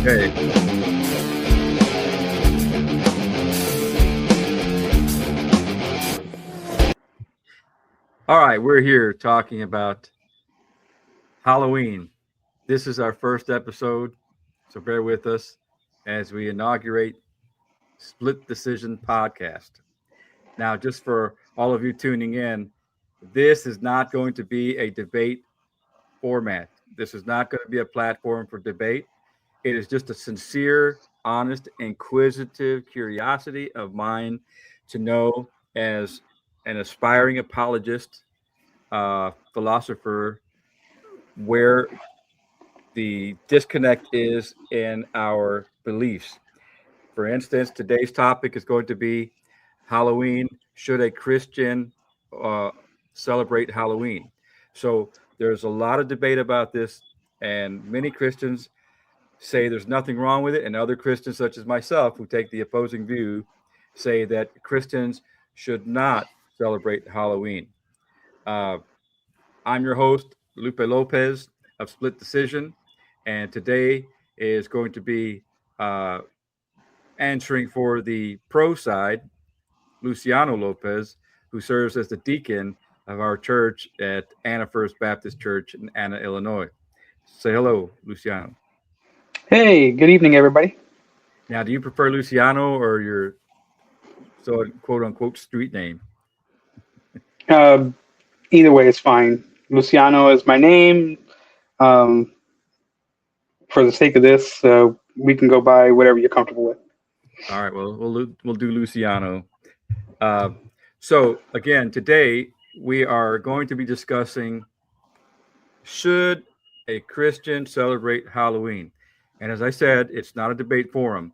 Okay. All right, we're here talking about Halloween. This is our first episode, so bear with us as we inaugurate Split Decision Podcast. Now, just for all of you tuning in, this is not going to be a debate format. This is not going to be a platform for debate. It is just a sincere, honest, inquisitive curiosity of mine to know as an aspiring apologist, philosopher, where the disconnect is in our beliefs. For instance, today's topic is going to be Halloween. Should a Christian uh, celebrate Halloween? So there's a lot of debate about this, and many Christians say there's nothing wrong with it, and other Christians, such as myself, who take the opposing view, say that Christians should not celebrate Halloween. Uh, I'm your host, Lupe Lopez of Split Decision, and today is going to be uh, answering for the pro side, Luciano Lopez, who serves as the deacon of our church at Anna First Baptist Church in Anna, Illinois. Say hello, Luciano. Hey, good evening, everybody. Now, do you prefer Luciano or your so quote unquote street name? Uh, Either way is fine. Luciano is my name. Um, for the sake of this, we can go by whatever you're comfortable with. All right, well, we'll do Luciano. Uh, so again, today we are going to be discussing should a Christian celebrate Halloween? And as I said, it's not a debate forum.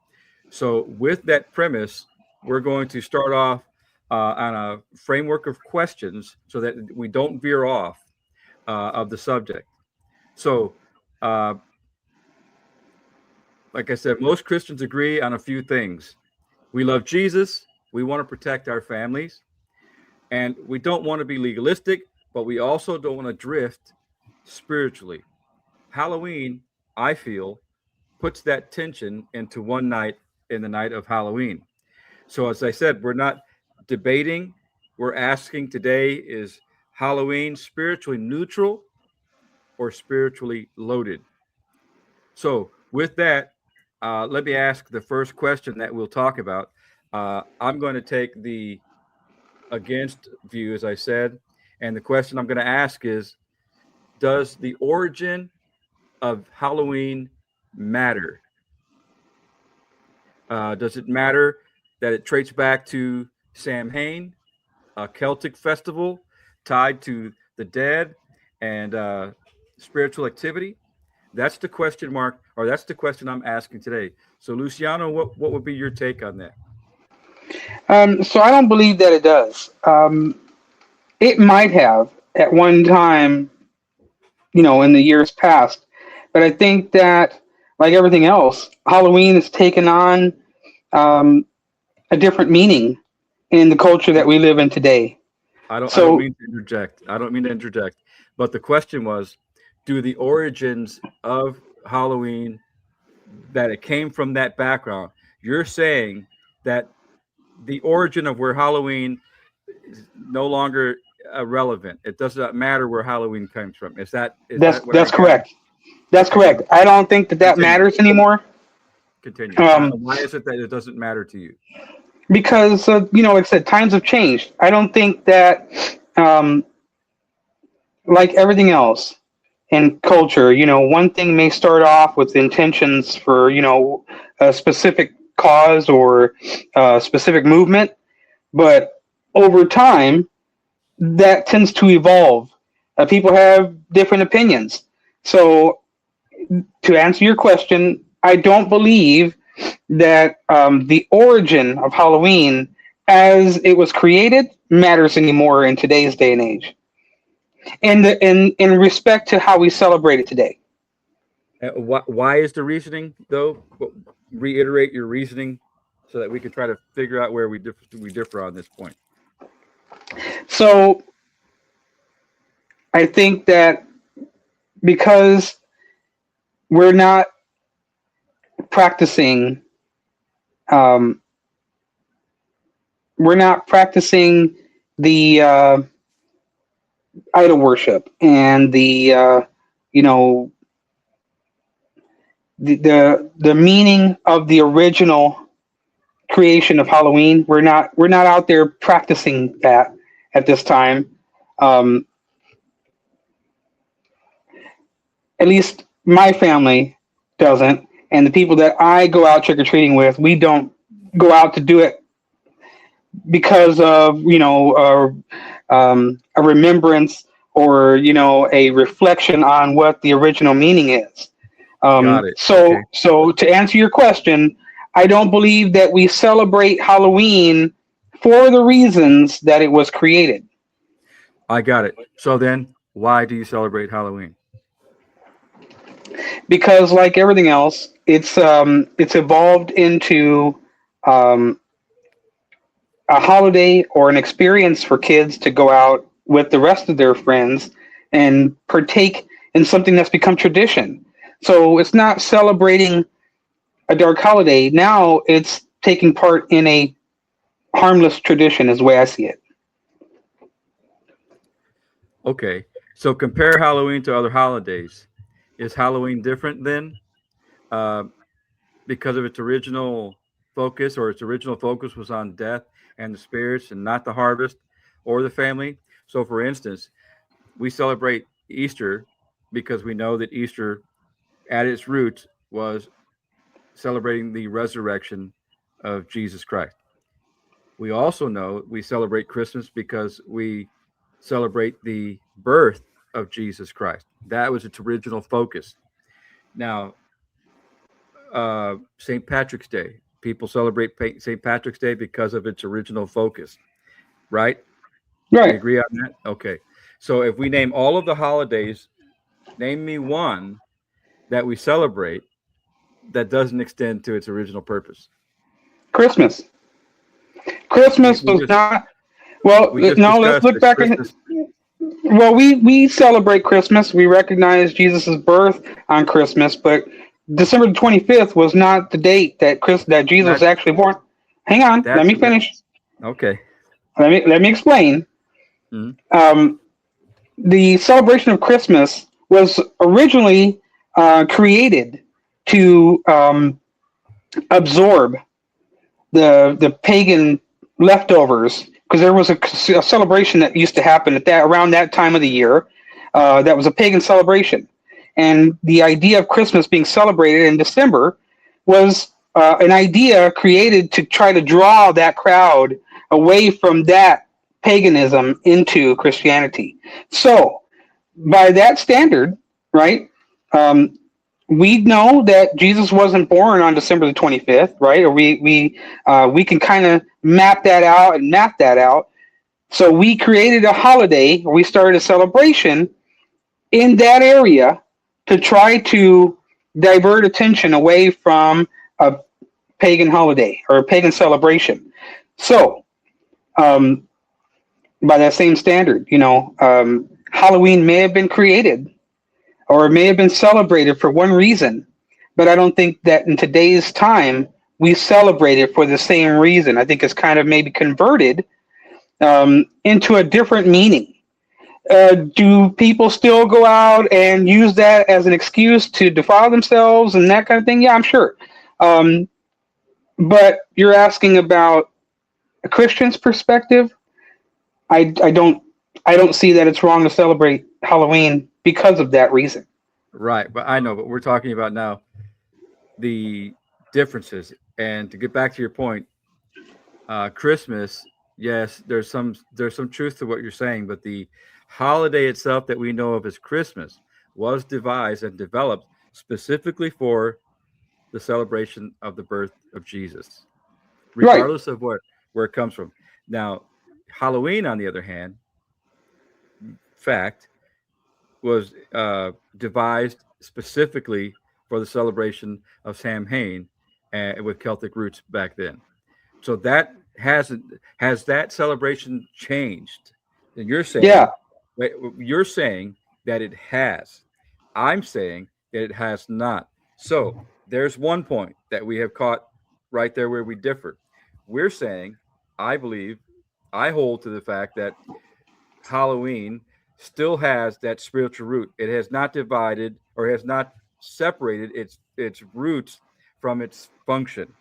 So with that premise, we're going to start off on a framework of questions so that we don't veer off of the subject. So, uh, like I said, most Christians agree on a few things. We love Jesus. We want to protect our families. And we don't want to be legalistic, but we also don't want to drift spiritually. Halloween, I feel, puts that tension into one night in the night of Halloween. So, as I said, we're not debating. We're asking today is Halloween spiritually neutral or spiritually loaded? So, with that, let me ask the first question that we'll talk about. I'm going to take the against view, as I said. And the question I'm going to ask is does the origin of Halloween matter? Does it matter that it traces back to Samhain, a Celtic festival tied to the dead and spiritual activity? That's the question mark, or that's the question I'm asking today. So, Luciano, what would be your take on that? So I don't believe that it does. It might have at one time, in the years past, but I think that, like everything else, Halloween has taken on um, a different meaning in the culture that we live in today. I don't So mean to interject. I don't mean to interject. But the question was, do the origins of Halloween that it came from that background? You're saying that the origin of where Halloween is no longer relevant. It does not matter where Halloween comes from. Is that's that what I that's gather? correct. That's Okay, correct. so I don't think that continue. matters anymore. Continue. Um, Why is it that it doesn't matter to you? because like I said, times have changed. I don't think that, um, like everything else in culture, one thing may start off with intentions for a specific cause or a specific movement, but over time that tends to evolve. People have different opinions. So to answer your question, I don't believe that the origin of Halloween as it was created matters anymore in today's day and age. And in respect to how we celebrate it today. Why is the reasoning though? Reiterate your reasoning so that we can try to figure out where we differ on this point. So I think that because we're not practicing um, we're not practicing the idol worship and the you know the meaning of the original creation of Halloween. We're not out there practicing that at this time. Um, at least my family doesn't, and the people that I go out trick or treating with, we don't go out to do it because of a remembrance or a reflection on what the original meaning is. Got it. Okay. So to answer your question, I don't believe that we celebrate Halloween for the reasons that it was created. I got it. So then, why do you celebrate Halloween? Because like everything else, it's evolved into um, a holiday or an experience for kids to go out with the rest of their friends and partake in something that's become tradition. So it's not celebrating a dark holiday. Now it's taking part in a harmless tradition, is the way I see it. Okay. So compare Halloween to other holidays. Is Halloween different then? Uh, because of its original focus, or its original focus was on death and the spirits and not the harvest or the family. So, for instance, we celebrate Easter because we know that Easter, at its roots, was celebrating the resurrection of Jesus Christ. We also know we celebrate Christmas because we celebrate the birth of Jesus Christ. That was its original focus. Now, St. Patrick's Day. People celebrate St. Patrick's Day because of its original focus, right? We Right. agree on that? Okay. So if we name all of the holidays, name me one that we celebrate that doesn't extend to its original purpose. Christmas. We, Christmas we was just not. Well, we just no. Let's discussed look that back at. Christmas. Well, we celebrate Christmas. We recognize Jesus' birth on Christmas, but December the 25th was not the date that Jesus was That actually born. Hang on, let that's me finish. okay. Let me explain. Mhm. Um, the celebration of Christmas was originally created to absorb the pagan leftovers, because there was a celebration that used to happen at that around that time of the year. That was a pagan celebration, and the idea of Christmas being celebrated in December was an idea created to try to draw that crowd away from that paganism into Christianity. So by that standard, right? Um, we know that Jesus wasn't born on December the 25th, right? Or we can kind of map that out. So we created a holiday, or we started a celebration in that area to try to divert attention away from a pagan holiday or a pagan celebration. So, um, by that same standard, Halloween may have been created or it may have been celebrated for one reason, but I don't think that in today's time we celebrate it for the same reason. I think it's kind of maybe converted into a different meaning. Do people still go out and use that as an excuse to defile themselves and that kind of thing? Yeah, I'm sure. Um, but you're asking about a Christian's perspective. I don't see that it's wrong to celebrate Halloween because of that reason. Right, but I know, but we're talking about now the differences. And to get back to your point, Christmas, yes, there's some truth to what you're saying, but the holiday itself that we know of as Christmas was devised and developed specifically for the celebration of the birth of Jesus, Right. regardless of where it comes from. Now, Halloween, on the other hand, fact was devised specifically for the celebration of Samhain, with Celtic roots back then. So that hasn't has that celebration changed? And Yeah. you're saying that it has. I'm saying that it has not. So There's one point that we have caught right there where we differ. We're saying, I believe, I hold to the fact that Halloween still has that spiritual root. It has not divided or has not separated its roots from its function.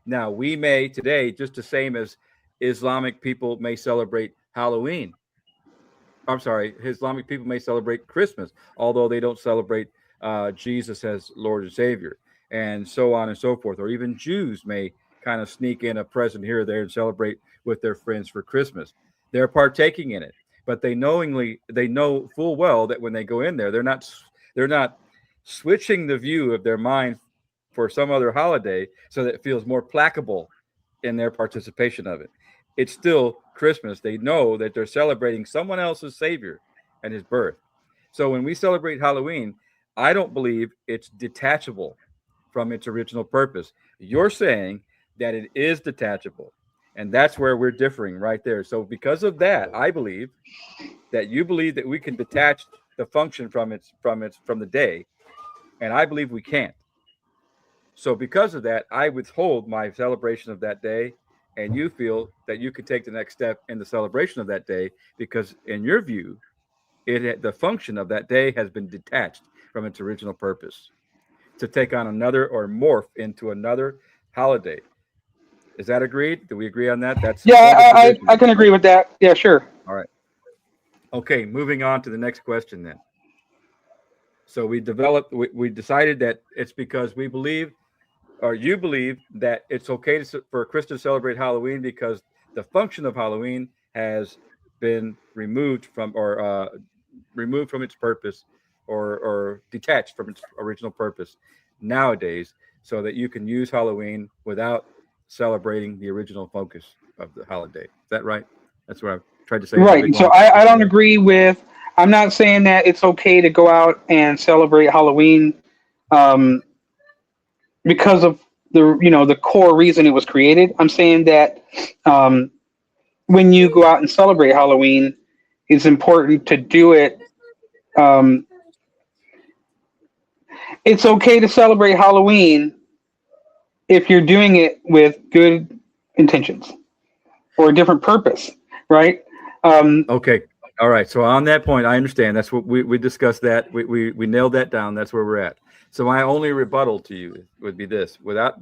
Now, we may today, just the same as Islamic people may celebrate Halloween, I'm sorry, Islamic people may celebrate Christmas, although they don't celebrate Jesus as Lord and Savior, and so on and so forth. Or even Jews may kind of sneak in a present here or there and celebrate with their friends for Christmas. They're partaking in it, but they know full well that when they go in there, they're not switching the view of their mind for some other holiday so that it feels more placable in their participation of it. It's still Christmas. They know that they're celebrating someone else's Savior and his birth. So when we celebrate Halloween, I don't believe it's detachable from its original purpose. You're saying that it is detachable. And that's where we're differing right there. So because of that, I believe that you believe that we can detach the function from the day, and I believe we can't. So because of that, I withhold my celebration of that day, and you feel that you can take the next step in the celebration of that day because, in your view, the function of that day has been detached from its original purpose to take on another or morph into another holiday. Is that agreed? Do we agree on that? That's Yeah, one of the I divisions. can agree with that. Yeah, sure. All right. Okay, moving on to the next question then. So we decided that it's because we believe or you believe that it's okay for Christians to celebrate Halloween because the function of Halloween has been removed from its purpose or detached from its original purpose nowadays, so that you can use Halloween without celebrating the original focus of the holiday. Is that right? That's what I've tried to say in a big Right. So long I sentence don't there. agree with. I'm not saying that it's okay to go out and celebrate Halloween um, because of the core reason it was created. I'm saying that um, when you go out and celebrate Halloween, it's important to do it. Um, it's okay to celebrate Halloween if you're doing it with good intentions or a different purpose, right? Um, Okay. All right. So on that point, I understand. That's what we discussed that. We nailed that down. That's where we're at. So my only rebuttal to you would be this without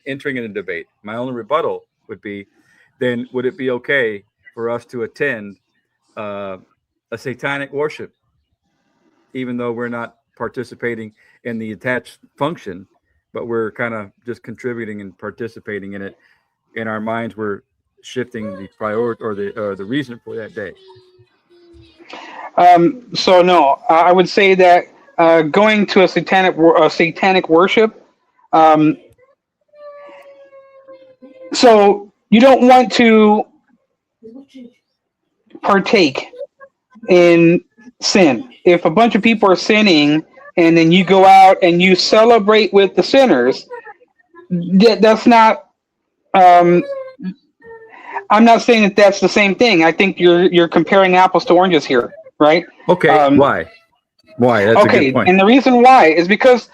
entering in a debate, my only rebuttal would be then would it be okay for us to attend uh, a satanic worship, even though we're not participating in the attached function, but we're kind of just contributing and participating in it. In our minds, we're shifting the priority or the reason for that day. so no, I would say that going to a satanic worship. Um, so you don't want to partake in sin. If a bunch of people are sinning and then you go out and you celebrate with the sinners, that's not. Um, I'm not saying that that's the same thing. I think you're comparing apples to oranges here, right? Okay, Um, why? Why? That's a good okay, point. and the reason why is because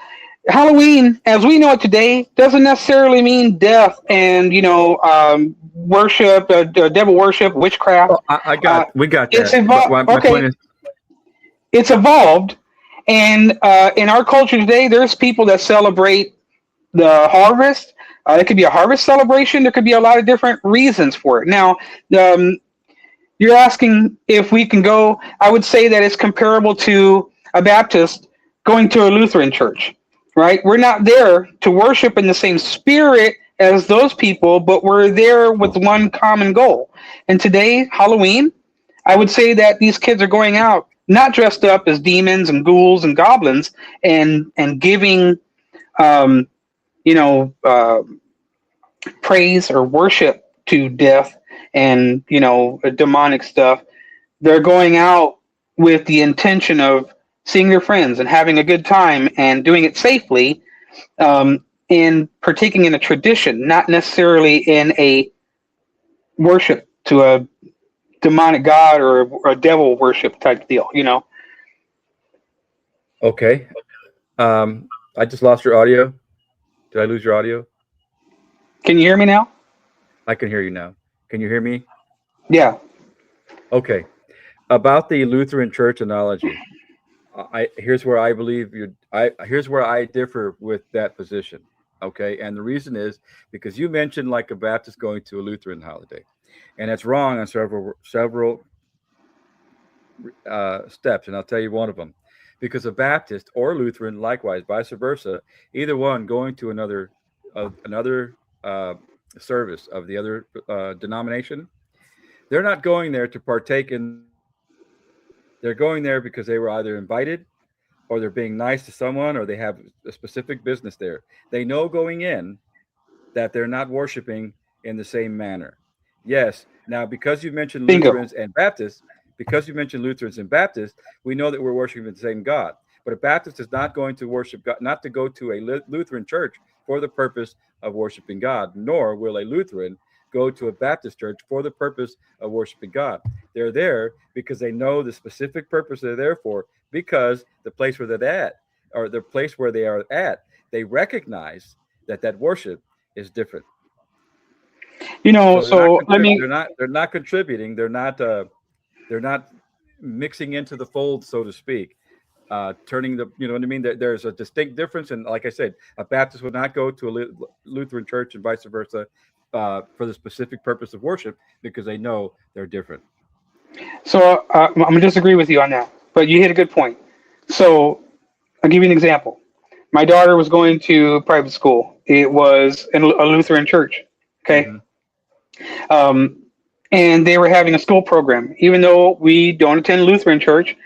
Halloween, as we know it today, doesn't necessarily mean death and worship, devil worship, Oh, witchcraft. Uh, we got it's that. But evolved. my Okay, point is, it's evolved, and in our culture today, there's people that celebrate the harvest. It could be a harvest celebration. There could be a lot of different reasons for it. Now, um, you're asking if we can go. I would say that it's comparable to a Baptist going to a Lutheran church, right? We're not there to worship in the same spirit as those people, but we're there with one common goal. And today, Halloween, I would say that these kids are going out not dressed up as demons and ghouls and goblins and giving um, you know uh, praise or worship to death and demonic stuff. They're going out with the intention of seeing their friends and having a good time and doing it safely, and partaking in a tradition, not necessarily in a worship to a demonic god or a devil worship type deal. okay. I just lost your audio. Did I lose your audio? Can you hear me now? I can hear you now. Can you hear me? Yeah. Okay. About the Lutheran Church analogy, I here's where I believe you. I here's where I differ with that position. Okay, and the reason is because you mentioned like a Baptist going to a Lutheran holiday, and that's wrong on several steps, and I'll tell you one of them. Because a Baptist or Lutheran, likewise, vice versa, either one going to another uh, service of the other denomination, they're not going there to partake in the worship. They're going there because they were either invited or they're being nice to someone or they have a specific business there. They know going in that they're not worshiping in the same manner. Yes. Now, Bingo. Because you mentioned Lutherans and Baptists, we know that we're worshiping the same God. But a Baptist is not going to worship God, not to go to a Lutheran church for the purpose of worshiping God, nor will a Lutheran go to a Baptist church for the purpose of worshiping God. They're there because they know the specific purpose they're there for, because the place where they're at, or the place where they are at, they recognize that that worship is different. So So let me. they're not contributing. They're not mixing into the fold, so to speak. Turning the, you know what I mean. There's a distinct difference, and like I said, a Baptist would not go to a Lutheran church and vice versa for the specific purpose of worship because they know they're different. So I'm gonna disagree with you on that, but you hit a good point. So I'll give you an example. My daughter was going to private school. It was in a Lutheran church. Okay. Hmm. Um, and they were having a school program. Even though we don't attend Lutheran church,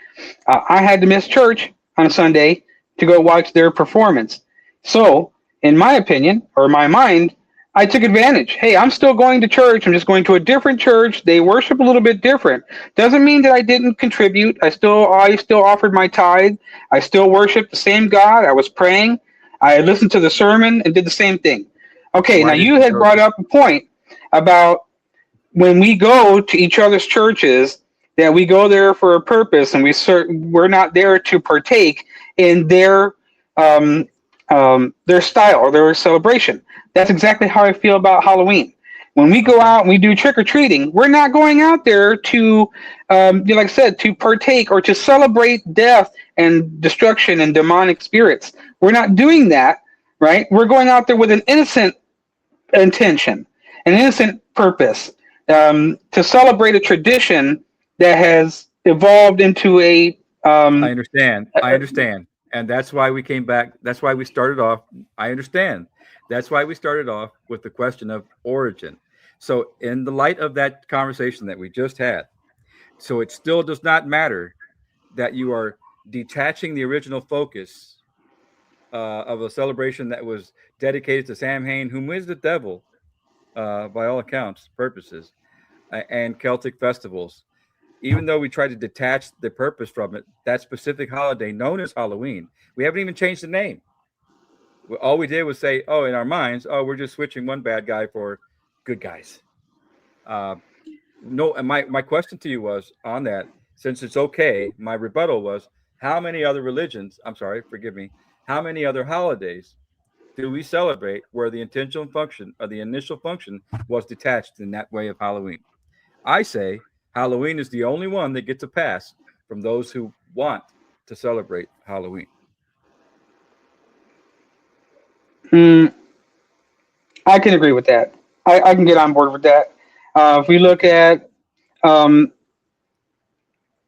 I had to miss church on a Sunday to go watch their performance. So, in my opinion, or my mind, I took advantage. Hey, I'm still going to church. I'm just going to a different church. They worship a little bit different. Doesn't mean that I didn't contribute. I still offered my tithe. I still worshiped the same God. I was praying. I listened to the sermon and did the same thing. Okay, now Why did you you had go brought to? up a point about when we go to each other's churches, that we go there for a purpose, and we're not there to partake in um, their style or their celebration. That's exactly how I feel about Halloween. When we go Okay. out and we do trick or treating, we're not going out there to, like I said, to partake or to celebrate death and destruction and demonic spirits. We're not doing that, right? We're going out there with an innocent intention, an innocent purpose, to celebrate a tradition that has evolved into I um, understand. I understand. And that's why we came back. That's why we started off. I understand. That's why we started off with the question of origin. So, in the light of that conversation that we just had, so it still does not matter that you are detaching the original focus of a celebration that was dedicated to Sam Hain, whom is the devil, by all accounts, purposes, and Celtic festivals. Even though we try to detach the purpose from it, that specific holiday known as Halloween, we haven't even changed the name. All we did was say, oh, in our minds, oh, we're just switching one bad guy for good guys. Uh, no, and my question to you was on that, since it's okay, my rebuttal was, how many other religions, I'm sorry, forgive me, how many other holidays do we celebrate where the intentional function or the initial function was detached in that way of Halloween? I say Halloween is the only one that gets a pass from those who want to celebrate Halloween. mm, I can agree with that. I can get on board with that. If we look Okay. at um,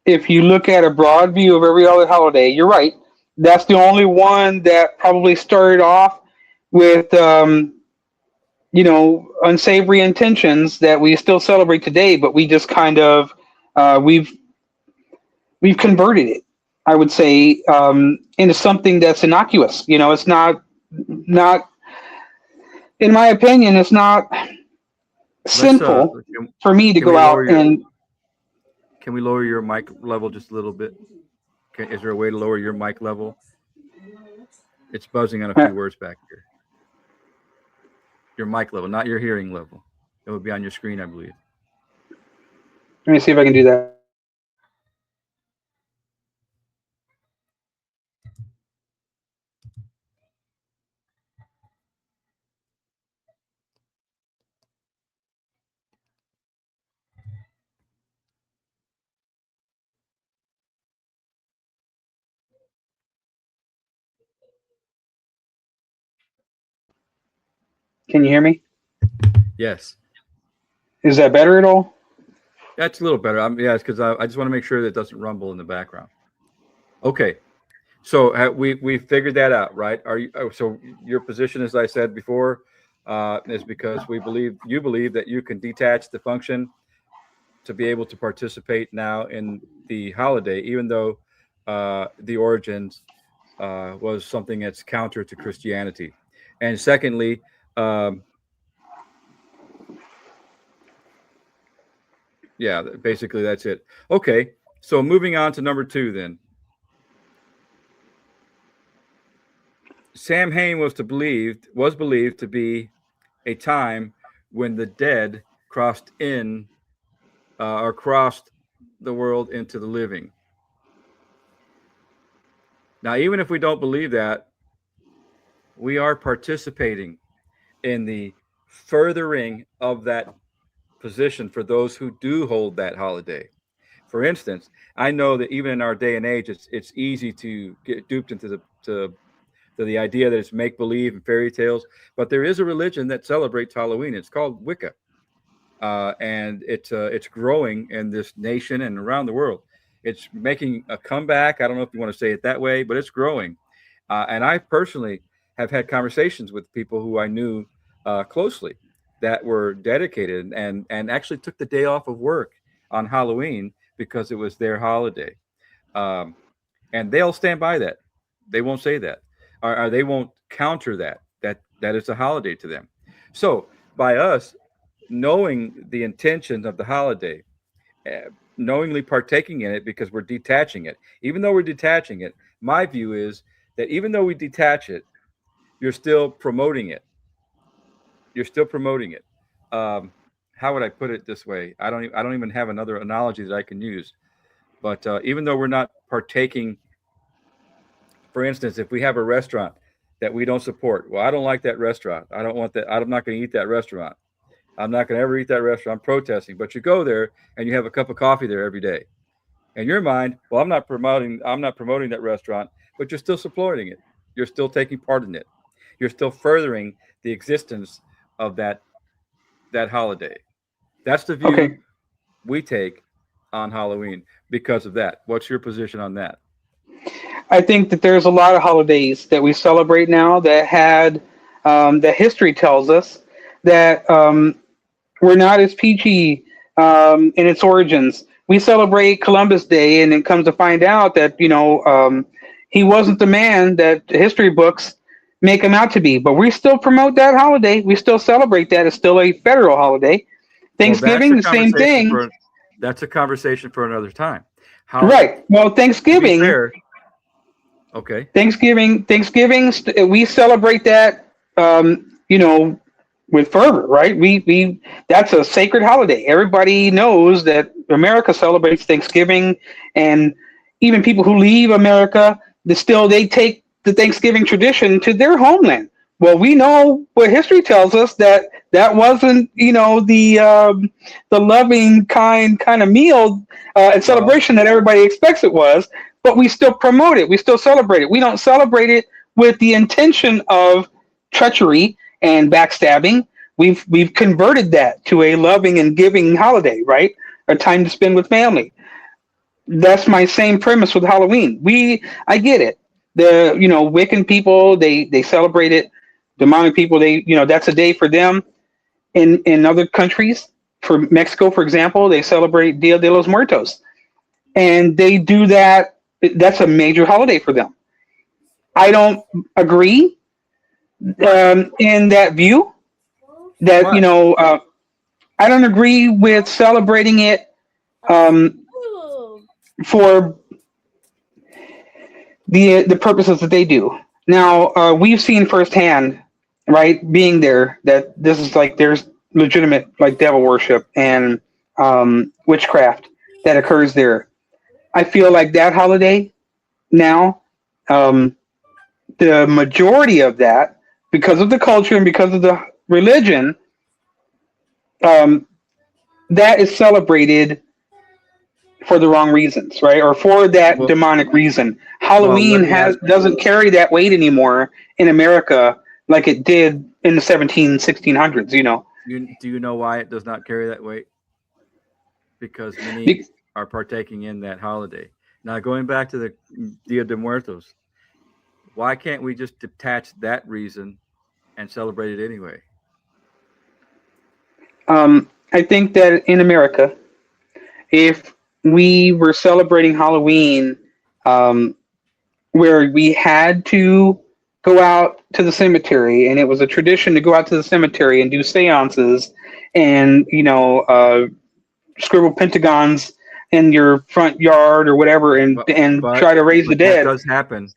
if you look at a broad view of every other holiday, you're right. That's the only one that probably started off with unsavory intentions that we still celebrate today, but we just kind of we've converted it. I would say into something that's innocuous. It's not in my opinion, it's not Let's sinful for me to can go we out and lower your mic level just a little bit? Is there a way to lower your mic level? It's buzzing on a few words back here. Your mic level, not your hearing level. It would be on your screen, I believe. let me see if I can do that. Can you hear me? Yes, Is that better at all? that's a little better. Yeah, it's because I just want to make sure that it doesn't rumble in the background. Okay, so we figured that out, right? Are you? So your position, as I said before, is because you believe that you can detach the function to be able to participate now in the holiday, even though the origins was something that's counter to Christianity. And secondly, um, yeah, basically that's it. Okay, so moving on to number two, then Samhain was believed to be a time when the dead crossed in or crossed the world into the living. Now, even if we don't believe that, we are participating in the furthering of that position for those who do hold that holiday. For instance, I know that even in our day and age, it's easy to get duped into the idea that it's make believe and fairy tales. But there is a religion that celebrates Halloween. It's called Wicca, and it's growing in this nation and around the world. It's making a comeback. I don't know if you want to say it that way, but it's growing. And I personally have had conversations with people who I knew closely that were dedicated and actually took the day off of work on Halloween because it was their holiday. Um, and they'll stand by that. They won't say that, or they won't counter that it's a holiday to them. So by us knowing the intention of the holiday, knowingly partaking in it because we're detaching it, even though we're detaching it, my view is that even though we detach it, you're still promoting it. You're still promoting it. Um, how would I put it this way? I don't even have another analogy that I can use. But even though we're not partaking, for instance, if we have a restaurant that we don't support, well, I don't like that restaurant. I don't want that. I'm not going to eat that restaurant. I'm not going to ever eat that restaurant. I'm protesting. But you go there and you have a cup of coffee there every day. In your mind, well, I'm not promoting that restaurant, but you're still supporting it. You're still taking part in it. You're still furthering the existence of that holiday. That's the view Okay. we take on Halloween because of that. What's your position on that? I think that there's a lot of holidays that we celebrate now that had that history tells us that we're not as peachy in its origins. We celebrate Columbus Day, and it comes to find out that he wasn't the man that history books make him out to be. But we still promote that holiday. We still celebrate that. It's still a federal holiday. Well, Thanksgiving, the same thing. that's a conversation for another time. How Right. Well, to be fair, okay. Thanksgiving, we celebrate that, with fervor, right? We that's a sacred holiday. Everybody knows that America celebrates Thanksgiving, and even people who leave America, they take the Thanksgiving tradition to their homeland. Well, we know what history tells us that that wasn't, the loving, kind of meal and Well, celebration that everybody expects it was. But we still promote it. We still celebrate it. We don't celebrate it with the intention of treachery and backstabbing. We've converted that to a loving and giving holiday, right? A time to spend with family. That's my same premise with Halloween. I get it. The Wiccan people, they celebrate it. Demonic people, that's a day for them. In other countries, for Mexico, for example, they celebrate Dia de los Muertos, and they do that. That's a major holiday for them. I don't agree in that view. That why? I don't agree with celebrating it um, for the purposes that they do. Now we've seen firsthand, right, being there, that this is like there's legitimate like devil worship and witchcraft that occurs there. I feel like that holiday now, um, the majority of that, because of the culture and because of the religion, um, that is celebrated for the wrong reasons, right? Or for that Well, demonic reason. well, let Halloween me has ask. doesn't carry that weight anymore in America like it did in the 1600s. Do you know why it does not carry that weight? Because many Be- are partaking in that holiday. Now, going back to the Dia de Muertos, why can't we just detach that reason and celebrate it anyway? I think that in America, if we were celebrating Halloween, um, where we had to go out to the cemetery, and it was a tradition to go out to the cemetery and do seances, and scribble pentagons in your front yard or whatever, and But and but try to raise the but that dead. does happen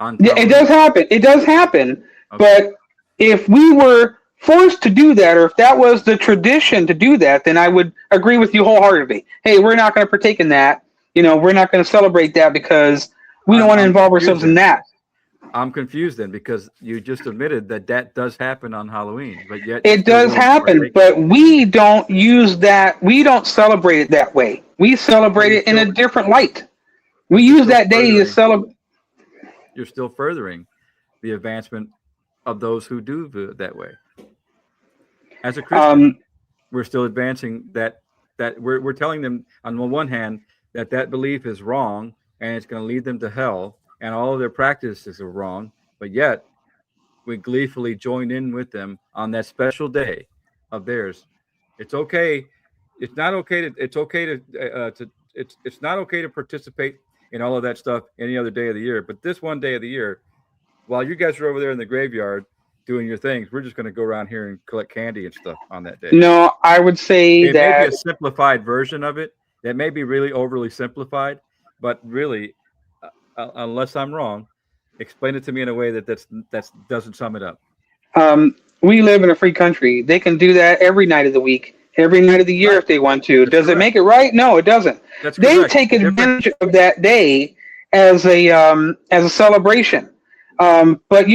on Yeah, it does Halloween. happen. It does happen. Okay. But if we were forced to do that, or if that was the tradition to do that, then I would agree with you wholeheartedly. Hey, we're not going to partake in that. We're not going to celebrate that because we don't I'm want to I'm involve confused ourselves in then. that. I'm confused then because you just admitted that that does happen on Halloween, but yet you're It still does willing to happen, partake in it. but we don't use that. We don't celebrate it that way. We But celebrate you're it in a still different light. We but you're use still that day to furthering celebrate. you're still furthering the advancement of those who do view it that way. As a Christian, Um, we're still advancing that we're telling them on the one hand that that belief is wrong and it's going to lead them to hell and all of their practices are wrong, but yet we gleefully join in with them on that special day of theirs. It's okay. It's not okay to. It's okay to. It's not okay to participate in all of that stuff any other day of the year. But this one day of the year, while you guys are over there in the graveyard doing your things, we're just going to go around here and collect candy and stuff on that day. no, I would say It may be a that simplified version of it. That may be really overly simplified, but really, unless I'm wrong, explain it to me in a way that doesn't sum it up. we live in a free country. They can do that every night of the week, every night of the year Right. if they want to. That's Does it correct. make it right? No, it doesn't. That's They correct. take The difference, advantage of that day as a celebration. But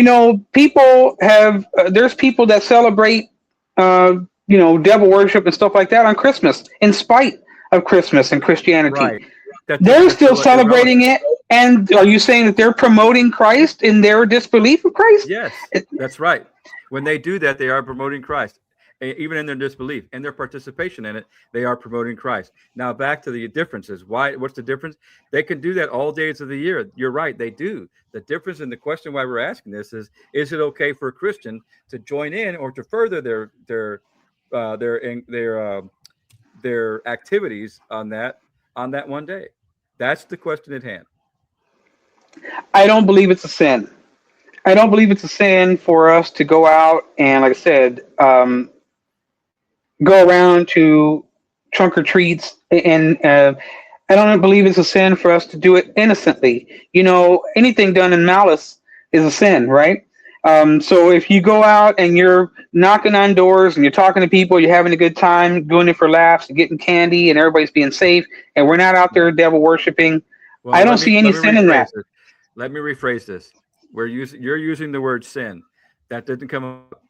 people have there's people that celebrate devil worship and stuff like that on Christmas in spite of Christmas and Christianity. right? That's They're still irrelevant. celebrating it. And are you saying that they're promoting Christ in their disbelief of Christ? Yes, that's right. When they do that, they are promoting Christ, even in their disbelief and their participation in it. They are promoting Christ. Now, back to the differences. Why? What's the difference? They can do that all days of the year. You're right. They do. The difference in the question why we're asking this is it okay for a Christian to join in or to further uh, their their their activities on that one day? That's the question at hand. I don't believe it's a sin. I don't believe it's a sin for us to go out and, like I said, go around to trunk or treats. And I don't believe it's a sin for us to do it innocently. Anything done in malice is a sin, right? So if you go out and you're knocking on doors and you're talking to people, you're having a good time, doing it for laughs, and getting candy, and everybody's being safe, and we're not out there devil worshiping, Well, I don't see any let me sin in rephrase that. this. Let me rephrase this. You're using the word sin. That didn't come up.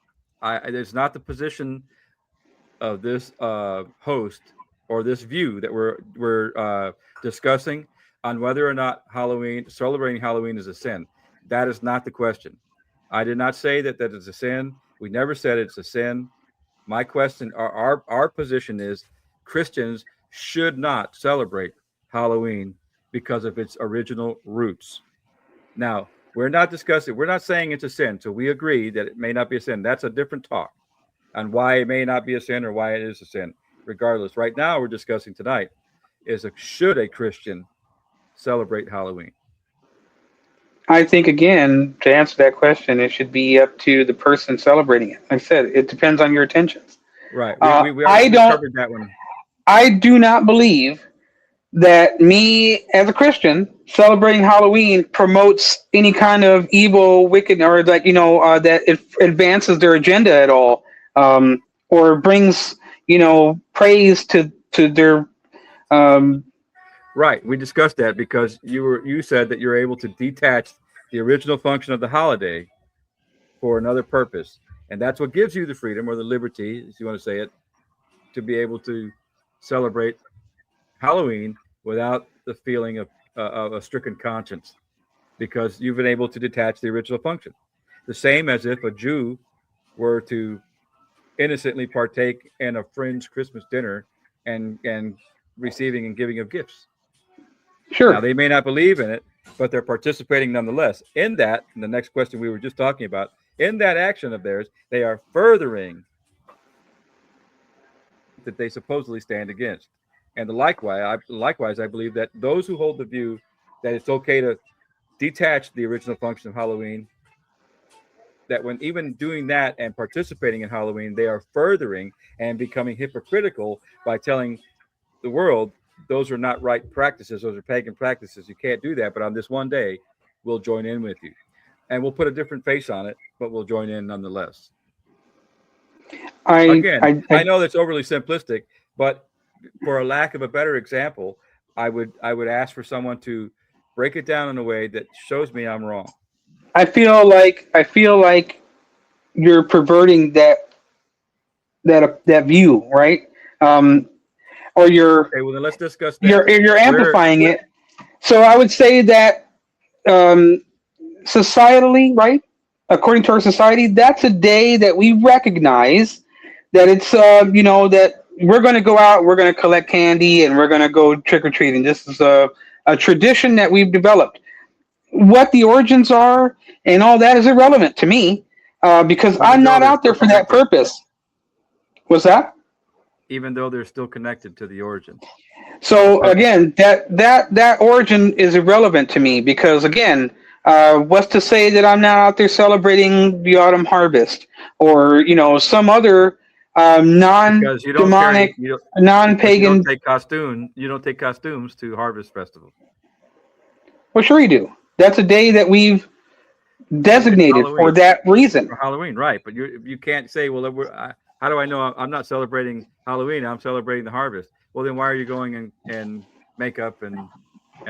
It's not the position of this host or this view that we're discussing on whether or not Halloween celebrating Halloween is a sin. That is not the question. I did not say that that is a sin. We never said it's a sin. My question, our position is Christians should not celebrate Halloween because of its original roots. Now, we're not saying it's a sin. So we agree that it may not be a sin. That's a different talk on why it may not be a sin or why it is a sin. Regardless, right now we're discussing tonight should a Christian celebrate Halloween? I think again, to answer that question, it should be up to the person celebrating it. Like I said, it depends on your intentions. Right. I We don't. covered that one. I do not believe that me as a Christian celebrating Halloween promotes any kind of evil, wicked, or that that it advances their agenda at all, or brings praise to their. Um, Right. We discussed that because you said that you're able to detach the original function of the holiday for another purpose. And that's what gives you the freedom or the liberty, if you want to say it, to be able to celebrate Halloween without the feeling of a stricken conscience because you've been able to detach the original function. The same as if a Jew were to innocently partake in a friend's Christmas dinner and receiving and giving of gifts. Now Sure. they may not believe in it, but they're participating nonetheless. In that, and the next question we were just talking about, in that action of theirs, they are furthering that they supposedly stand against. And likewise, I believe that those who hold the view that it's okay to detach the original function of Halloween, that when even doing that and participating in Halloween, they are furthering and becoming hypocritical by telling the world those are not right practices, those are pagan practices. You can't do that, but on this one day, we'll join in with you. And we'll put a different face on it, but we'll join in nonetheless. I, Again, I, I I, know that's overly simplistic, but for a lack of a better example, I would ask for someone to break it down in a way that shows me I'm wrong. I feel like you're perverting that view, right? Um, or Okay, well then let's discuss that. you're Where amplifying it. So I would say that um, societally, right? According to our society, that's a day that we recognize that it's that we're going to go out, we're going to collect candy, and we're going to go trick or treating. This is a tradition that we've developed. What the origins are and all that is irrelevant to me because even I'm though not they're out there still for that connected, purpose. Was that? even though they're still connected to the origin. So Especially, again, that origin is irrelevant to me because again, what's to say that I'm not out there celebrating the autumn harvest or some other because you don't carry non-demonic, you don't, because non-pagan? you don't take costumes to harvest festivals. Well, sure you do. That's a day that we've It's designated for Halloween that reason. or Halloween, right? But you can't say, well, how do I know I'm not celebrating Halloween? I'm celebrating the harvest. Well, then why are you going and makeup and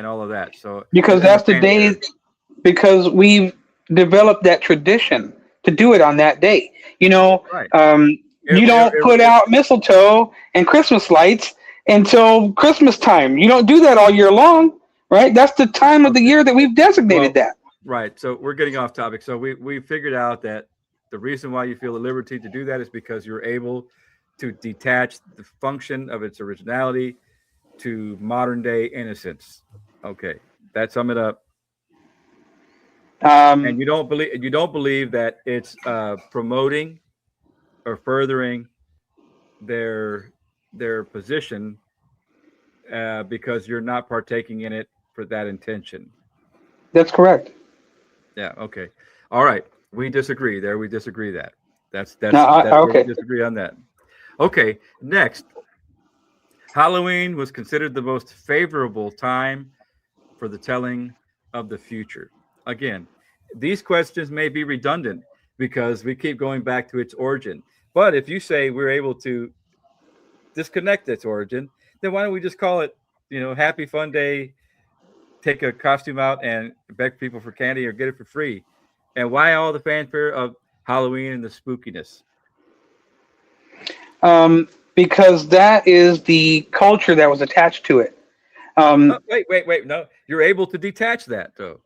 all of that? So Because and the that's the fanfare, day because we've developed that tradition to do it on that day. You know, right? um, you don't put out mistletoe and Christmas lights until Christmas time. You don't do that all year long, right? That's the Right. time of the Okay. year that we've designated Well, that. right. So we're getting off topic. So we figured out that the reason why you feel at liberty to do that is because you're able to detach the function of its originality to modern day innocence. Okay, that sum it up. And Um, you don't believe that it's promoting or furthering their their position because you're not partaking in it for that intention. that's correct. Yeah. Okay. All right. We disagree. There, we disagree. That's Now, that's that's where we okay. disagree on that. Okay. Next, Halloween was considered the most favorable time for the telling of the future. Again, these questions may be redundant because we keep going back to its origin. But if you say we're able to disconnect its origin, then why don't we just call it, Happy Fun Day, take a costume out and beg people for candy or get it for free? And why all the fanfare of Halloween and the spookiness? Because that is the culture that was attached to it. Oh, Um, wait. No, you're able to detach that, though,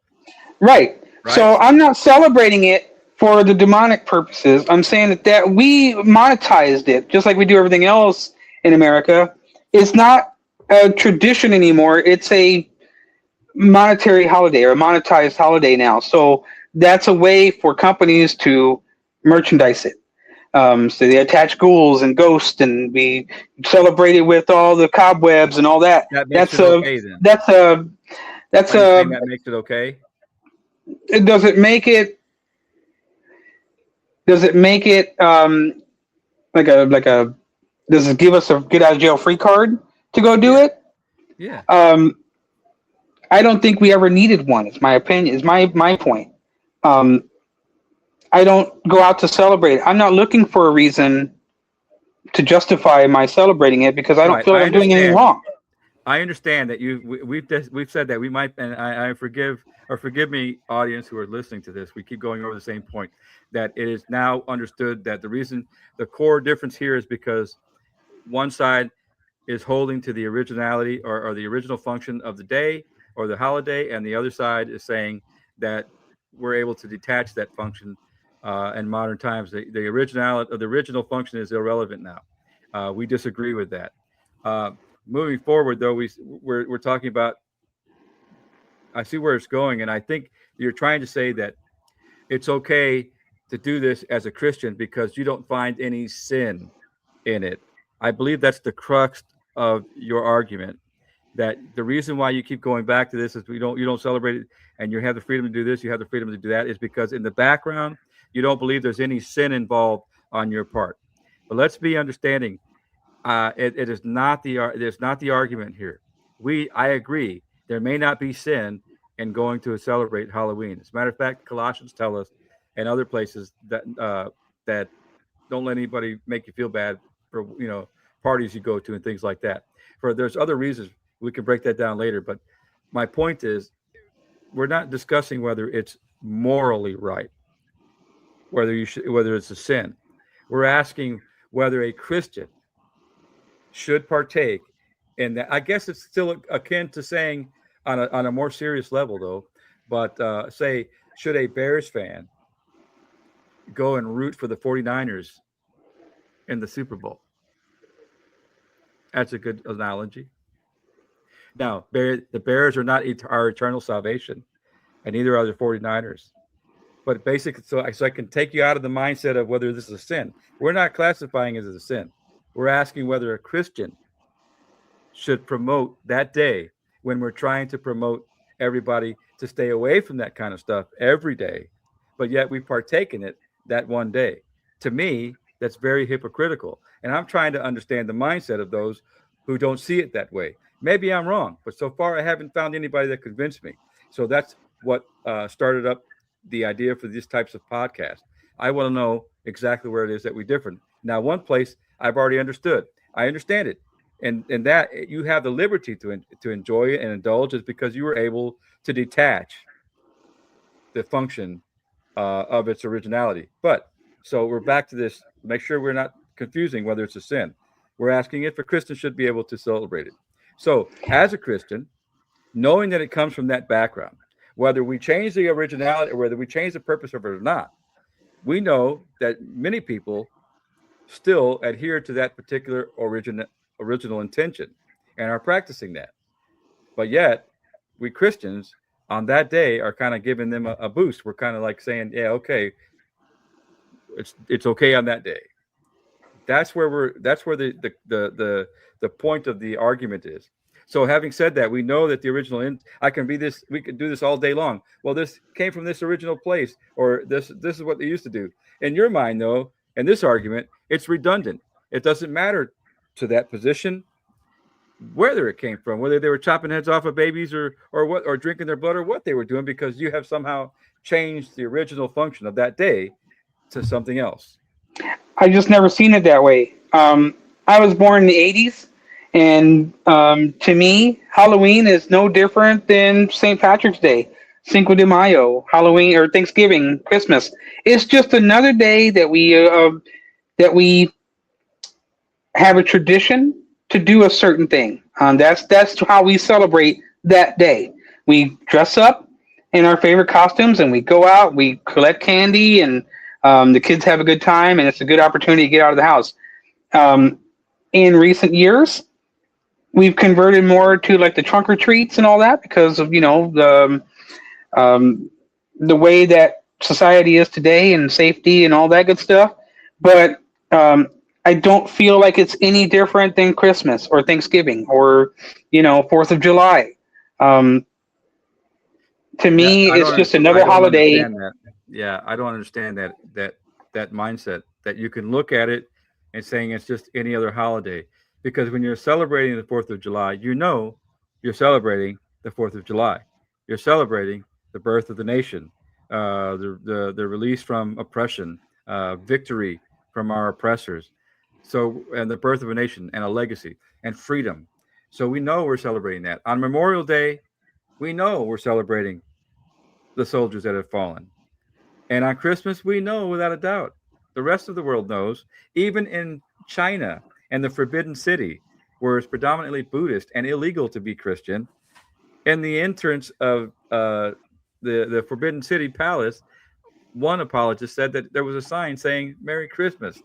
Right. right? So I'm not celebrating it for the demonic purposes. I'm saying that we monetized it just like we do everything else in America. It's not a tradition anymore. It's a monetary holiday or a monetized holiday now. So that's a way for companies to merchandise it. So they attach ghouls and ghosts, and we celebrate it with all the cobwebs and all that. That makes That's it a okay then. that's a that's Are you saying a. that makes it okay? Does it make it Does it make it like a does it give us a get out of jail free card to go do Yeah. it? Yeah. Um, I don't think we ever needed one. It's my opinion. It's my point. Um, I don't go out to celebrate. I'm not looking for a reason to justify my celebrating it because I don't Right. feel like I I'm doing anything understand. wrong. I understand that we've said that we might, and I forgive me, audience who are listening to this. We keep going over the same point that it is now understood that the core difference here is because one side is holding to the originality or the original function of the day or the holiday, and the other side is saying that we're able to detach that function in modern times. The original function is irrelevant now. We disagree with that. Uh, Moving forward, though, we're talking about. I see where it's going, and I think you're trying to say that it's okay to do this as a Christian because you don't find any sin in it. I believe that's the crux of your argument. That the reason why you keep going back to this is you don't celebrate it, and you have the freedom to do this, you have the freedom to do that, is because in the background you don't believe there's any sin involved on your part. But let's be understanding. It is not it is not the argument here. I agree. There may not be sin in going to celebrate Halloween. As a matter of fact, Colossians tell us, and other places that don't let anybody make you feel bad for parties you go to and things like that. For there's other reasons we can break that down later. But my point is, we're not discussing whether it's morally right, whether it's a sin. We're asking whether a Christian should partake in that. I guess it's still akin to saying on a more serious level, though. But say, should a Bears fan go and root for the 49ers in the Super Bowl? That's a good analogy. Now, the Bears are not our eternal salvation, and neither are the 49ers. But basically, so I can take you out of the mindset of whether this is a sin. We're not classifying it as a sin. We're asking whether a Christian should promote that day when we're trying to promote everybody to stay away from that kind of stuff every day, but yet we partake in it that one day. To me, that's very hypocritical. And I'm trying to understand the mindset of those who don't see it that way. Maybe I'm wrong, but so far I haven't found anybody that convinced me. So that's what started up the idea for these types of podcasts. I want to know exactly where it is that we differ. Now, one place I've already understood. I understand it, and that you have the liberty to enjoy it and indulge is because you were able to detach the function of its originality. But so we're back to this. Make sure we're not confusing whether it's a sin. We're asking if a Christian should be able to celebrate it. So, as a Christian, knowing that it comes from that background, whether we change the originality or whether we change the purpose of it or not, we know that many people still adhere to that particular original intention and are practicing that. But yet, we Christians on that day are kind of giving them a boost. We're kind of like saying, yeah, okay, it's okay on that day. That's where the point of the argument is. So having said that, we know that the original we could do this all day long. Well, this came from this original place, or this is what they used to do. In your mind, though, in this argument, it's redundant. It doesn't matter to that position whether it came from, whether they were chopping heads off of babies or what, or drinking their blood, or what they were doing, because you have somehow changed the original function of that day to something else. I just never seen it that way. I was born in the '80s, and to me, Halloween is no different than St. Patrick's Day, Cinco de Mayo, Halloween or Thanksgiving, Christmas. It's just another day that we have a tradition to do a certain thing. That's how we celebrate that day. We dress up in our favorite costumes and we go out. We collect candy and the kids have a good time, and it's a good opportunity to get out of the house. Um, in recent years, we've converted more to like the trunk or treats and all that because of um, the way that society is today and safety and all that good stuff. But I don't feel like it's any different than Christmas or Thanksgiving or 4th of July. Um, to Yeah, me, it's just I another don't holiday. understand that. Yeah, I don't understand that mindset that you can look at it and saying it's just any other holiday. Because when you're celebrating the 4th of July, you're celebrating the 4th of July. You're celebrating the birth of the nation, the release from oppression, victory from our oppressors. So, and the birth of a nation and a legacy and freedom. So we know we're celebrating that. On Memorial Day, we know we're celebrating the soldiers that have fallen. And on Christmas, we know without a doubt. The rest of the world knows, even in China and the Forbidden City, where it's predominantly Buddhist and illegal to be Christian, in the entrance of the Forbidden City Palace, one apologist said that there was a sign saying "Merry Christmas"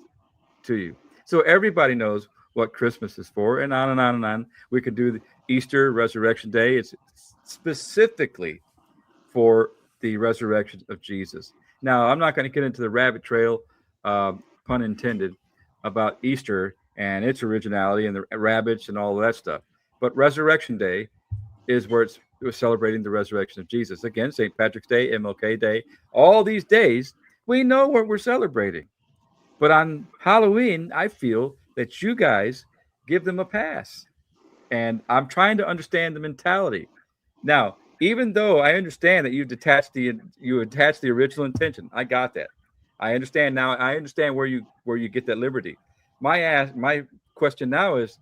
to you. So everybody knows what Christmas is for, and on and on and on. We could do the Easter, Resurrection Day. It's specifically for the resurrection of Jesus. Now, I'm not going to get into the rabbit trail, pun intended, about Easter and its originality and the rabbits and all of that stuff. But Resurrection Day is where it was celebrating the resurrection of Jesus. Again, St. Patrick's Day, MLK Day, all these days, we know what we're celebrating. But on Halloween, I feel that you guys give them a pass. And I'm trying to understand the mentality. Now, even though I understand that you attach the original intention, I got that. I understand now. I understand where you get that liberty. My question now is,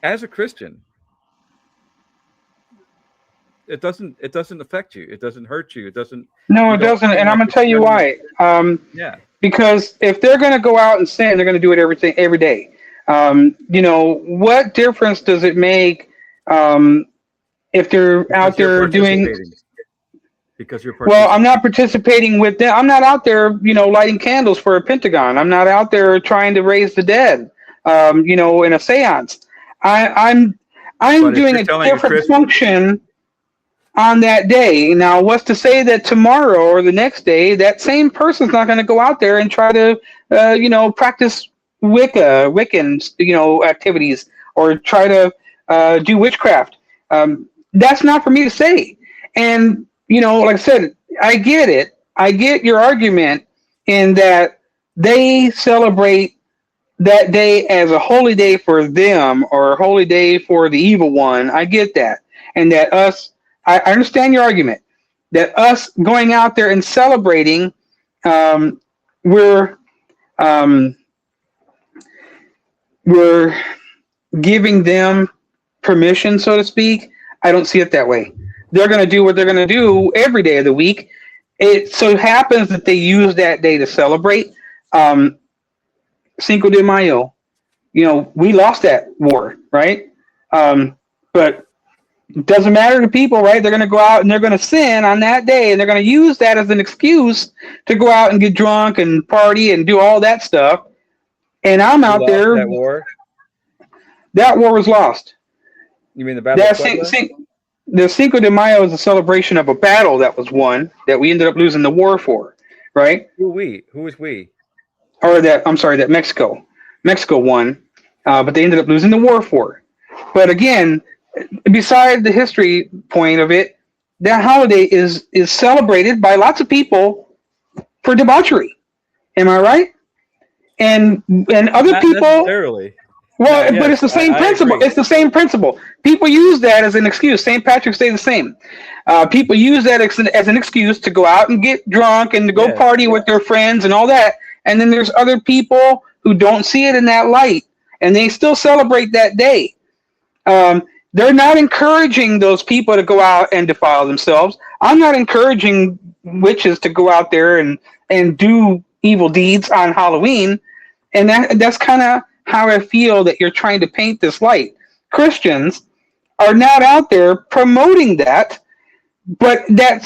as a Christian, it doesn't affect you. It doesn't hurt you. It doesn't. No, You it don't doesn't, feel and I'm like gonna it's tell you running a. why. Yeah, Because if they're gonna go out and sin, they're gonna do it every day. What difference does it make if they're out because you're there doing? participating. Because you're Well, I'm not participating. participating with them. I'm not out there, lighting candles for a pentagon. I'm not out there trying to raise the dead, in a séance. I'm But if doing you're a telling a different Christian, function on that day. Now, what's to say that tomorrow or the next day that same person's not going to go out there and try to, practice Wiccan, activities, or try to do witchcraft? That's not for me to say. And like I said, I get it. I get your argument in that they celebrate that day as a holy day for them or a holy day for the evil one. I get that. And that I understand your argument that us going out there and celebrating, um, we're, um, we're giving them permission, so to speak. I don't see it that way. They're going to do what they're going to do every day of the week. It so happens that they use that day to celebrate. Um, Cinco de Mayo, we lost that war, right? But it doesn't matter to people, right? They're going to go out and they're going to sin on that day, and they're going to use that as an excuse to go out and get drunk and party and do all that stuff. And I'm we out lost there. that war. That war was lost. You mean the Battle of That Puebla? the Cinco de Mayo is a celebration of a battle that was won that we ended up losing the war for, right? Who we? Who is we? Or that I'm sorry, that Mexico won, but they ended up losing the war for. But again, beside the history point of it, that holiday is celebrated by lots of people for debauchery. Am I right? And other Not people. necessarily. Now, Well, but yes, it's the same I principle. agree. It's the same principle. People use that as an excuse. St. Patrick's Day the same. People use that as an excuse to go out and get drunk and to go Yes. party with their friends and all that. And then there's other people who don't see it in that light, and they still celebrate that day. Um, they're not encouraging those people to go out and defile themselves. I'm not encouraging witches to go out there and do evil deeds on Halloween. And that's kind of how I feel that you're trying to paint this light. Christians are not out there promoting that, but that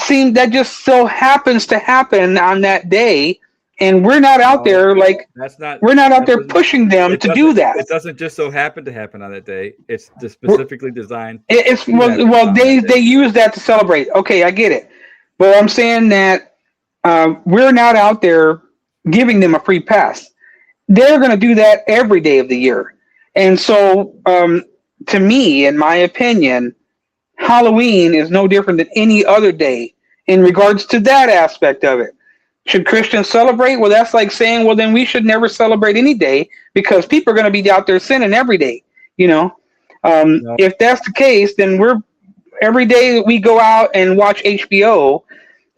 just so happens to happen on that day, and we're not out No, there like that's not. we're not out That there doesn't. pushing them It to do doesn't. that. It doesn't just so happen to happen on that day. It's just We're, specifically designed it's to happen well, on that they day. use that to celebrate. Okay, I get it, but I'm saying that we're not out there giving them a free pass. They're going to do that every day of the year. And so, to me, in my opinion, Halloween is no different than any other day in regards to that aspect of it. Should Christians celebrate? Well, that's like saying, well, then we should never celebrate any day because people are going to be out there sinning every day. You know, No, if that's the case, then we're every day we go out and watch HBO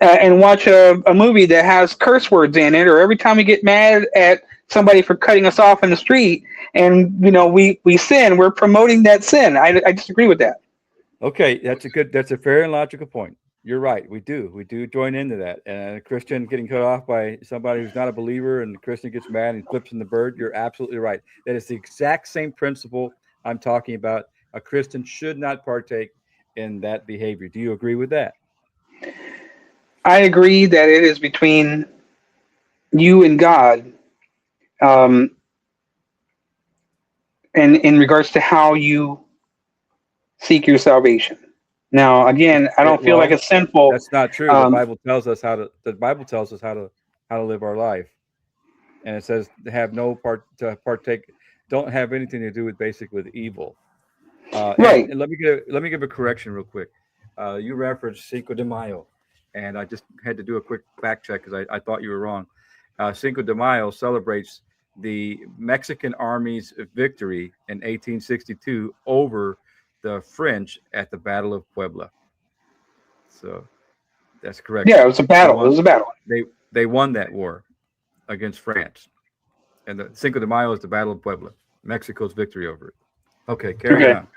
and watch a movie that has curse words in it, or every time we get mad at somebody for cutting us off in the street, and we sin, we're promoting that sin. I disagree with that. okay, that's a fair and logical point. You're right. We do join into that. And a Christian getting cut off by somebody who's not a believer, and the Christian gets mad and flips in the bird. You're absolutely right. That is the exact same principle I'm talking about. A Christian should not partake in that behavior. Do you agree with that? I agree that it is between you and God, um, and in regards to how you seek your salvation. Now, again, I don't feel like Well, it's sinful. that's not true. The Um, Bible tells us how to. The Bible tells us how to live our life, and it says to have no part to partake. Don't have anything to do with basic with evil. And, right. and let me give a correction real quick. You referenced Cinco de Mayo, and I just had to do a quick fact check because I thought you were wrong. Cinco de Mayo celebrates the Mexican Army's victory in 1862 over the French at the Battle of Puebla. So that's correct. Yeah, it was a They battle. It won. was a battle. They won that war against France, and the Cinco de Mayo is the Battle of Puebla, Mexico's victory over it. Okay, carry Okay. on.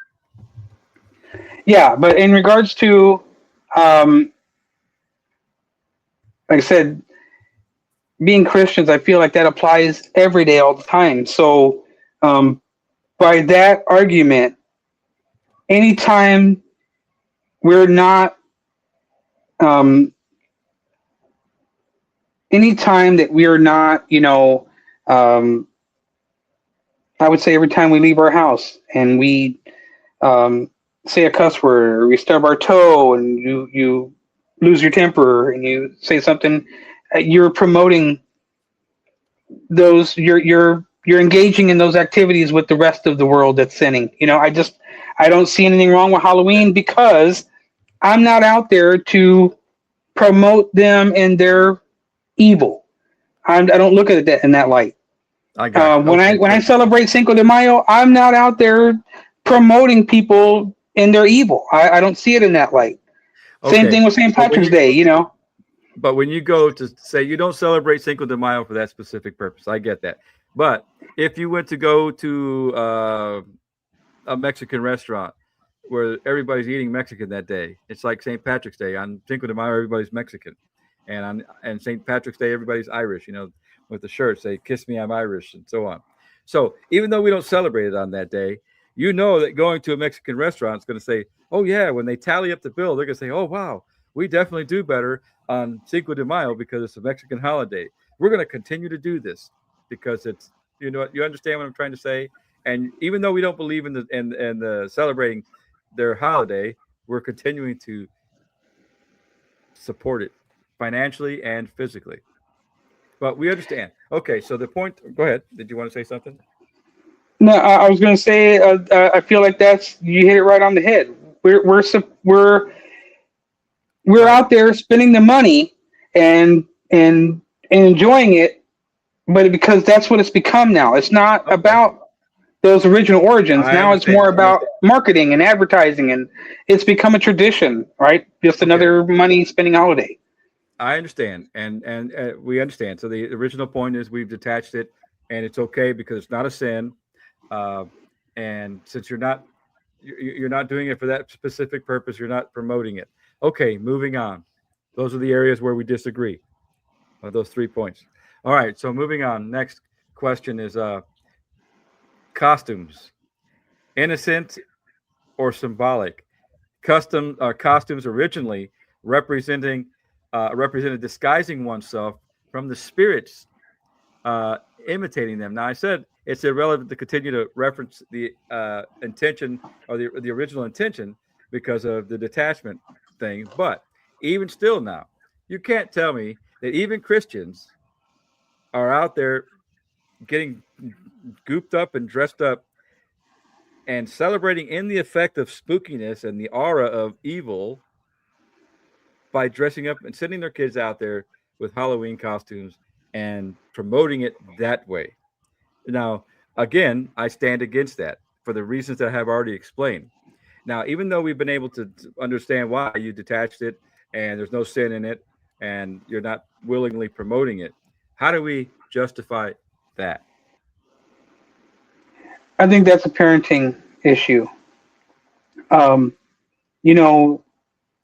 Yeah, but in regards to, um, like I said, being Christians, I feel like that applies every day, all the time. So, um, by that argument, anytime we're not, um, anytime that we're not, um, I would say every time we leave our house and we um, say a cuss word or we stub our toe and you lose your temper and you say something, you're promoting those. You're engaging in those activities with the rest of the world that's sinning. I don't see anything wrong with Halloween because I'm not out there to promote them and their evil. I don't look at it in that light. I got you. Okay, When I so celebrate Cinco de Mayo, I'm not out there promoting people in their evil. I don't see it in that light. Same okay, thing with St. but when Patrick's you Day. go to say you don't celebrate Cinco de Mayo for that specific purpose, I get that. But if you went to go to a Mexican restaurant where everybody's eating Mexican that day, it's like St. Patrick's Day. On Cinco de Mayo, everybody's Mexican, and on St. Patrick's Day, everybody's Irish. With the shirts, they "Kiss me, I'm Irish," and so on. So even though we don't celebrate it on that day, you know that going to a Mexican restaurant is going to say, "Oh yeah," when they tally up the bill, they're going to say, "Oh wow, we definitely do better on Cinco de Mayo because it's a Mexican holiday. We're going to continue to do this because it's you understand what I'm trying to say." And even though we don't believe in the celebrating their holiday, we're continuing to support it financially and physically. But we understand. Okay, so the point. Go ahead. Did you want to say something? No, I was going to say I feel like that's you hit it right on the head. We're Right. out there spending the money and and enjoying it, but because that's what it's become now. It's not Okay. about those original origins. I Now it's understand. more about marketing and advertising, and it's become a tradition, right? Just Okay. another money spending holiday. I understand, and we understand. So the original point is we've detached it, and it's okay because it's not a sin, uh, and since you're not doing it for that specific purpose, you're not promoting it. Okay, moving on. Those are the areas where we disagree. Those 3 points. All right. So moving on. Next question is costumes, innocent or symbolic. Costumes originally representing represented disguising oneself from the spirits, uh, imitating them. Now I said it's irrelevant to continue to reference the intention or the original intention because of the detachment thing. But even still, now you can't tell me that even Christians are out there getting gooped up and dressed up and celebrating in the effect of spookiness and the aura of evil by dressing up and sending their kids out there with Halloween costumes and promoting it that way. Now, again, I stand against that for the reasons that I have already explained. Now, even though we've been able to understand why you detached it and there's no sin in it and you're not willingly promoting it, how do we justify that? I think that's a parenting issue. Um, you know,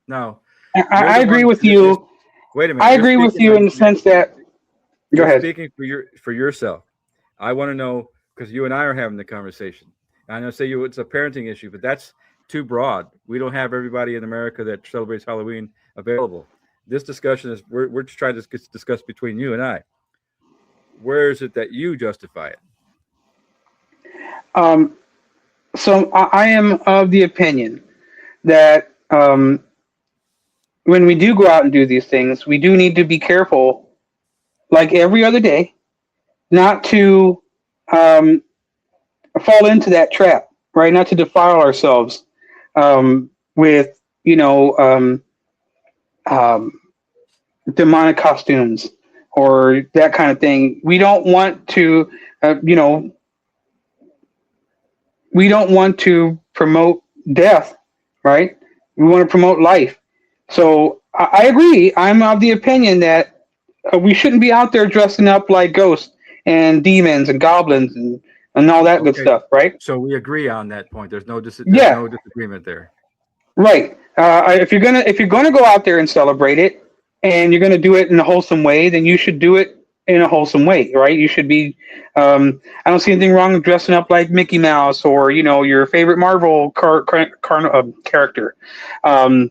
Now, you're I the agree one. with You're, you. wait a minute. I agree with you in the sense that. Go You're ahead. speaking for yourself. I want to know because you and I are having the conversation. I know say you it's a parenting issue, but that's too broad. We don't have everybody in America that celebrates Halloween available. This discussion is we're just trying to discuss between you and I. where is it that you justify it? Um, so I am of the opinion that when we do go out and do these things, we do need to be careful, like every other day, not to um, fall into that trap, right? Not to defile ourselves with, you know, um, demonic costumes or that kind of thing. We don't want to, you know, we don't want to promote death, right? We want to promote life. So I agree. I'm of the opinion that we shouldn't be out there dressing up like ghosts and demons and goblins and all that good Okay, stuff, right? so we agree on that point. There's Yeah, no disagreement there. right. If you're gonna go out there and celebrate it, and you're gonna do it in a wholesome way, then you should do it in a wholesome way, right? You should be. I don't see anything wrong with dressing up like Mickey Mouse or your favorite Marvel character, um,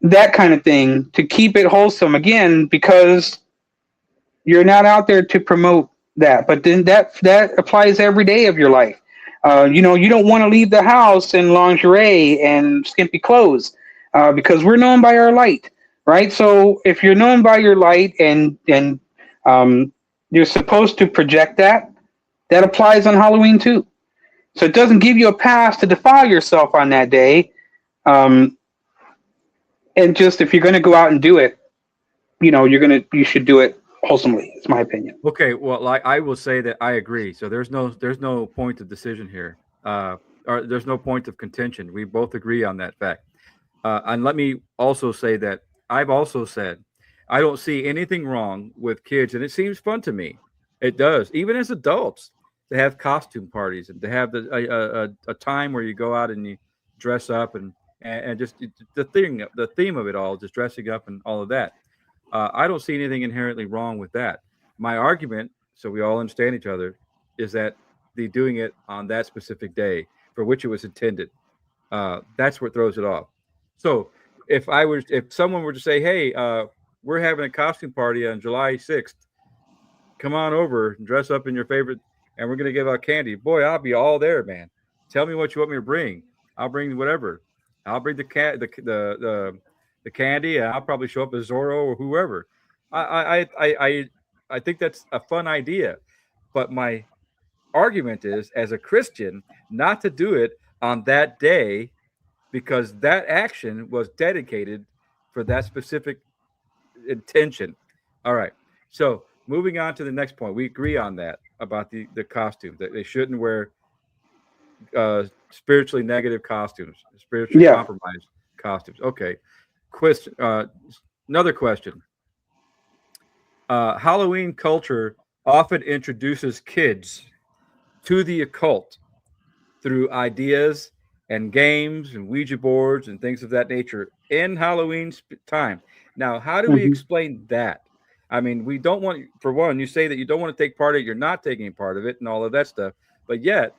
that kind of thing to keep it wholesome. Again, because you're not out there to promote that, but then that applies every day of your life. You don't want to leave the house in lingerie and skimpy clothes because we're known by our light, right? So if you're known by your light and um, you're supposed to project that, that applies on Halloween too. So it doesn't give you a pass to defile yourself on that day. Um, and just if you're going to go out and do it, you should do it wholesomely. It's my opinion. Okay, well, I will say that I agree. So there's no point of decision here, or there's no point of contention. We both agree on that fact. And let me also say that I've also said I don't see anything wrong with kids, and it seems fun to me. It does, even as adults, to have costume parties and to have a time where you go out and you dress up and just the theme of it all, just dressing up and all of that. I don't see anything inherently wrong with that. My argument, so we all understand each other, is that the doing it on that specific day for which it was intended, that's what throws it off. So if someone were to say, "Hey, we're having a costume party on July 6th, come on over and dress up in your favorite, and we're gonna give out candy," boy, I'll be all there, man. Tell me what you want me to bring. I'll bring whatever. I'll bring the candy, and I'll probably show up as Zorro or whoever. I think that's a fun idea, but my argument is, as a Christian, not to do it on that day because that action was dedicated for that specific intention. All right. So moving on to the next point, we agree on that about the costume that they shouldn't wear spiritually negative costumes, spiritually Yeah. compromised costumes. Okay. Question. Another question. Halloween culture often introduces kids to the occult through ideas and games and Ouija boards and things of that nature in Halloween time. Now, how do we Hmm. explain that? I mean, we don't want, for one, you say that you don't want to take part of it, you're not taking part of it, and all of that stuff. But yet,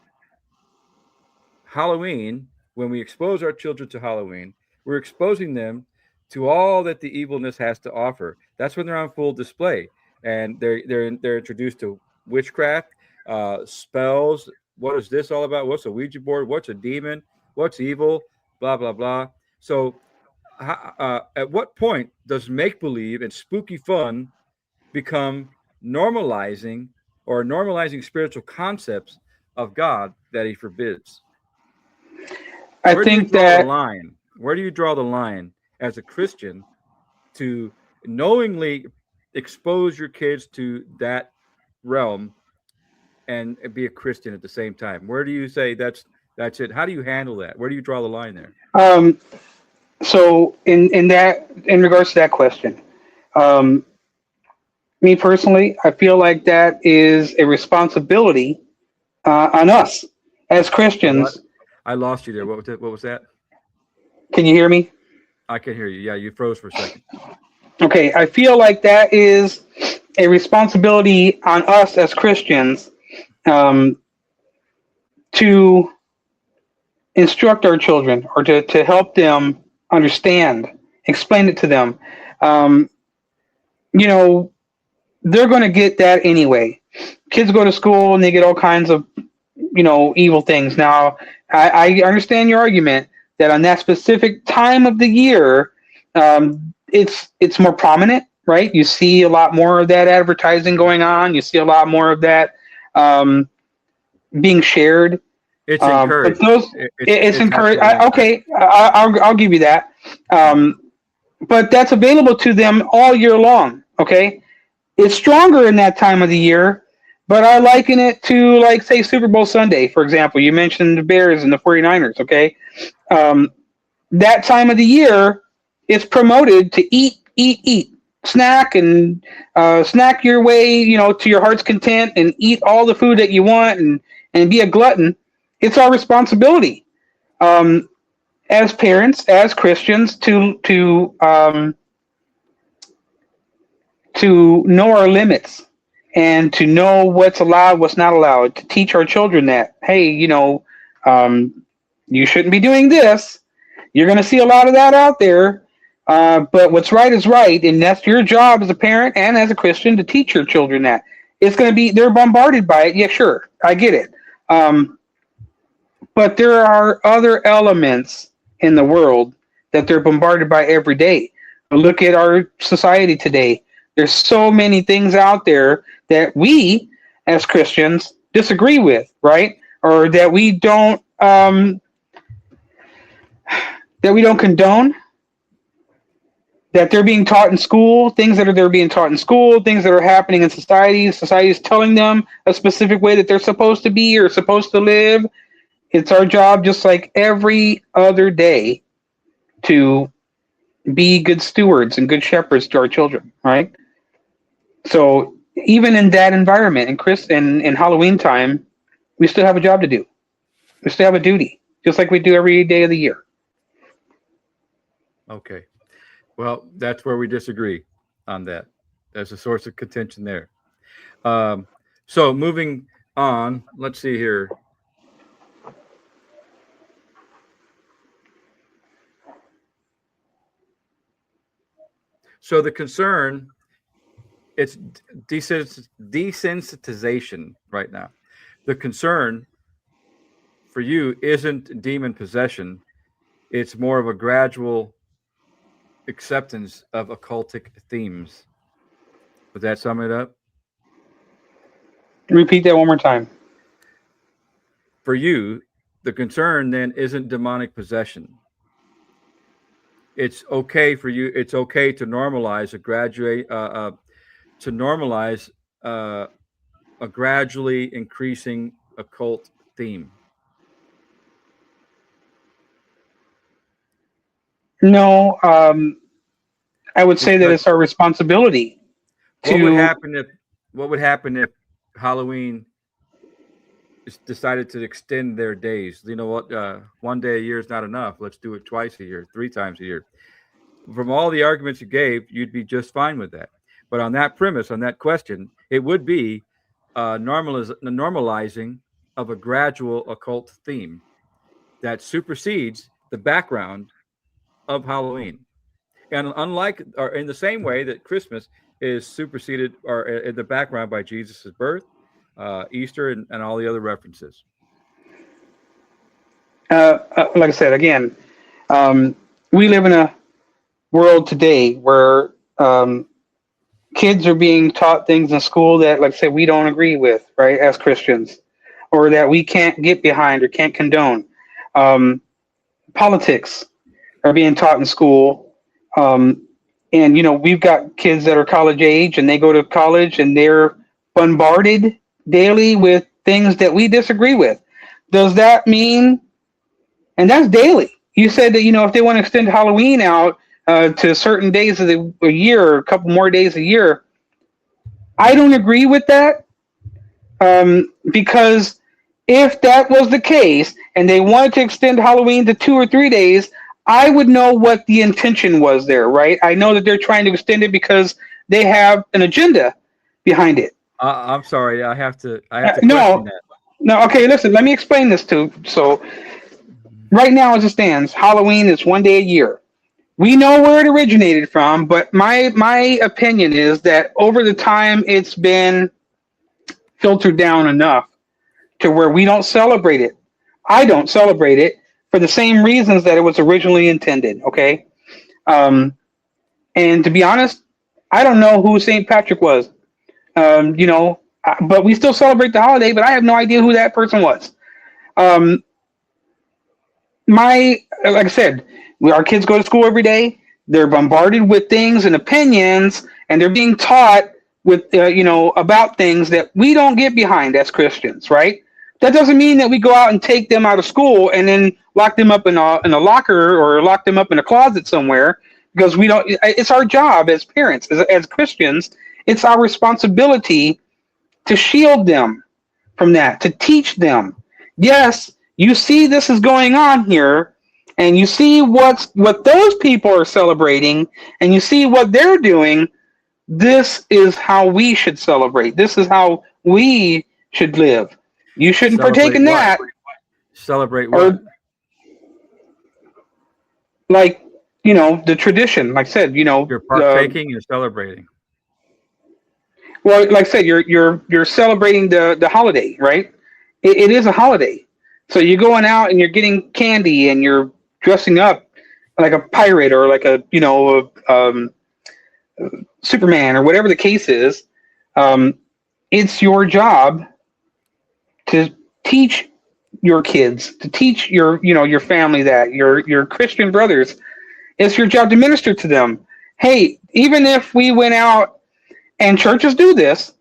Halloween, when we expose our children to Halloween, we're exposing them to all that the evilness has to offer. That's when they're on full display, and they're introduced to witchcraft, spells. What is this all about? What's a Ouija board? What's a demon? What's evil? Blah blah blah. So, at what point does make believe and spooky fun become normalizing or normalizing spiritual concepts of God that He forbids? I Where do you think draw the that line? Where do you draw the line as a Christian to knowingly expose your kids to that realm and be a Christian at the same time? Where do you say that's it? How do you handle that? Where do you draw the line there? um, so in regards to that question, um, me personally, I feel like that is a responsibility on us as What? Christians. I lost you there. What was that? Can you hear me? I can hear you. Yeah, you froze for a second. Okay, I feel like that is a responsibility on us as Christians um, to instruct our children or to help them understand, explain it to them. Um, you know, they're going to get that anyway. Kids go to school and they get all kinds of, evil things. Now, I understand your argument that on that specific time of the year, it's more prominent, right? You see a lot more of that advertising going on. You see a lot more of that um, being shared. It's But encouraged. those, it's It's encouraged. absolutely encouraged. Okay, I'll give you that. But that's available to them all year long. Okay, it's stronger in that time of the year, but I liken it to, like, say, Super Bowl Sunday, for example. You mentioned the Bears and the 49ers, okay? Um, that time of the year, it's promoted to eat, eat, eat. Snack and snack your way, to your heart's content, and eat all the food that you want, and be a glutton. It's our responsibility as parents, as Christians, to know our limits and to know what's allowed, what's not allowed, to teach our children that, hey, you shouldn't be doing this. You're going to see a lot of that out there. But what's right is right. And that's your job as a parent and as a Christian to teach your children that. It's going to be, they're bombarded by it. Yeah, sure. I get it. But there are other elements in the world that they're bombarded by every day. Look at our society today. There's so many things out there that we, as Christians, disagree with, right? Or that we don't condone. That they're being taught in school, things that they're being taught in school, things that are happening in society. Society is telling them a specific way that they're supposed to be or supposed to live. It's our job, just like every other day, to be good stewards and good shepherds to our children, right? So even in that environment, in Halloween time, we still have a job to do. We still have a duty, just like we do every day of the year. Okay. Well, that's where we disagree on that. There's a source of contention there. Um, so moving on, let's see here. So the concern, it's desensitization right now. The concern for you isn't demon possession. It's more of a gradual acceptance of occultic themes. Would that sum it up? Repeat that one more time. For you, the concern then isn't demonic possession. It's okay for you. It's okay to normalize to normalize uh, a gradually increasing occult theme. No, I would say that Because it's our responsibility what would to. happen if what would happen if Halloween decided to extend their days? You know what? One day a year is not enough. Let's do it twice a year, three times a year. From all the arguments you gave, you'd be just fine with that. But on that premise, on that question, it would be normalizing of a gradual occult theme that supersedes the background of Halloween. And unlike, or in the same way that Christmas is superseded or in the background by Jesus' birth, Easter, and all the other references. Like I said again, we live in a world today where kids are being taught things in school that, like I said, we don't agree with, right, as Christians, or that we can't get behind or can't condone. Um, Politics are being taught in school. And, we've got kids that are college age and they go to college and they're bombarded daily with things that we disagree with. Does that mean, and that's daily. You said that, if they want to extend Halloween out to certain days of the a year, or a couple more days a year, I don't agree with that, because if that was the case and they wanted to extend Halloween to 2 or 3 days, I would know what the intention was there, right? I know that they're trying to extend it because they have an agenda behind it. I'm sorry, I have to question No, that. no. Okay, listen. Let me explain this too. So, right now, as it stands, Halloween is one day a year. We know where it originated from, but my opinion is that over the time it's been filtered down enough to where we don't celebrate it. I don't celebrate it for the same reasons that it was originally intended. Okay, um, and to be honest, I don't know who St. Patrick was. But we still celebrate the holiday. But I have no idea who that person was. Um, my like I said, our kids go to school every day. They're bombarded with things and opinions, and they're being taught with about things that we don't get behind as Christians, right? That doesn't mean that we go out and take them out of school and then lock them up in a locker or lock them up in a closet somewhere because we don't. It's our job as parents, as Christians. It's our responsibility to shield them from that, to teach them. Yes, you see this is going on here, and you see what those people are celebrating, and you see what they're doing. This is how we should celebrate. This is how we should live. You shouldn't partake Celebrate in what? that, Celebrate what? or like the tradition. Like I said, You're partaking. You're celebrating. well, like I said, you're celebrating the holiday, right? It is a holiday, so you're going out and you're getting candy and you're dressing up like a pirate or like Superman or whatever the case is. Um, it's your job to teach your kids, to teach your family that your Christian brothers. It's your job to minister to them. Hey, even if we went out and churches do this,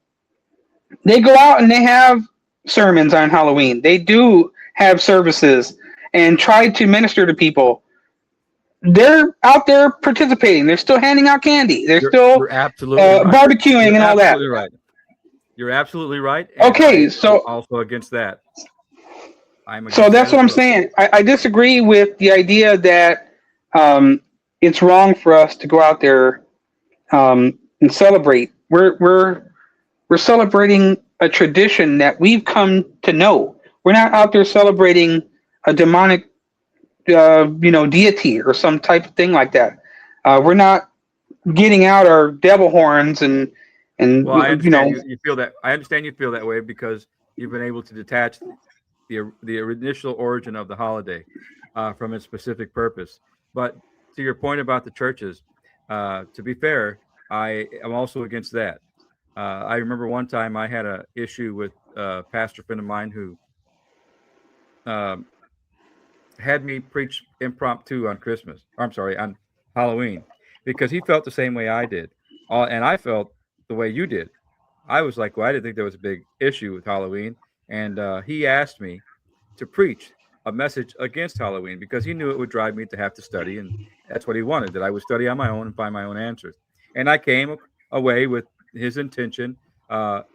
they go out and they have sermons on Halloween. They do have services and try to minister to people. They're out there participating. They're still handing out candy. They're still You're absolutely right. barbecuing You're and all that. absolutely right. You're absolutely right. And Okay, I am so also against that. I'm so against that's that what as I'm well. saying. I disagree with the idea that it's wrong for us to go out there and celebrate. We're celebrating a tradition that we've come to know. We're not out there celebrating a demonic, deity or some type of thing like that. We're not getting out our devil horns and Well, I understand you feel that. I understand you feel that way because you've been able to detach the initial origin of the holiday from its specific purpose. But to your point about the churches, to be fair, I am also against that. I remember one time I had a issue with a pastor friend of mine who um, had me preach impromptu on Christmas. Or I'm sorry, on Halloween, because he felt the same way I did, and I felt the way you did. I was like, well, I didn't think there was a big issue with Halloween, and he asked me to preach a message against Halloween because he knew it would drive me to have to study, and that's what he wanted, that I would study on my own and find my own answers. And I came away with his intention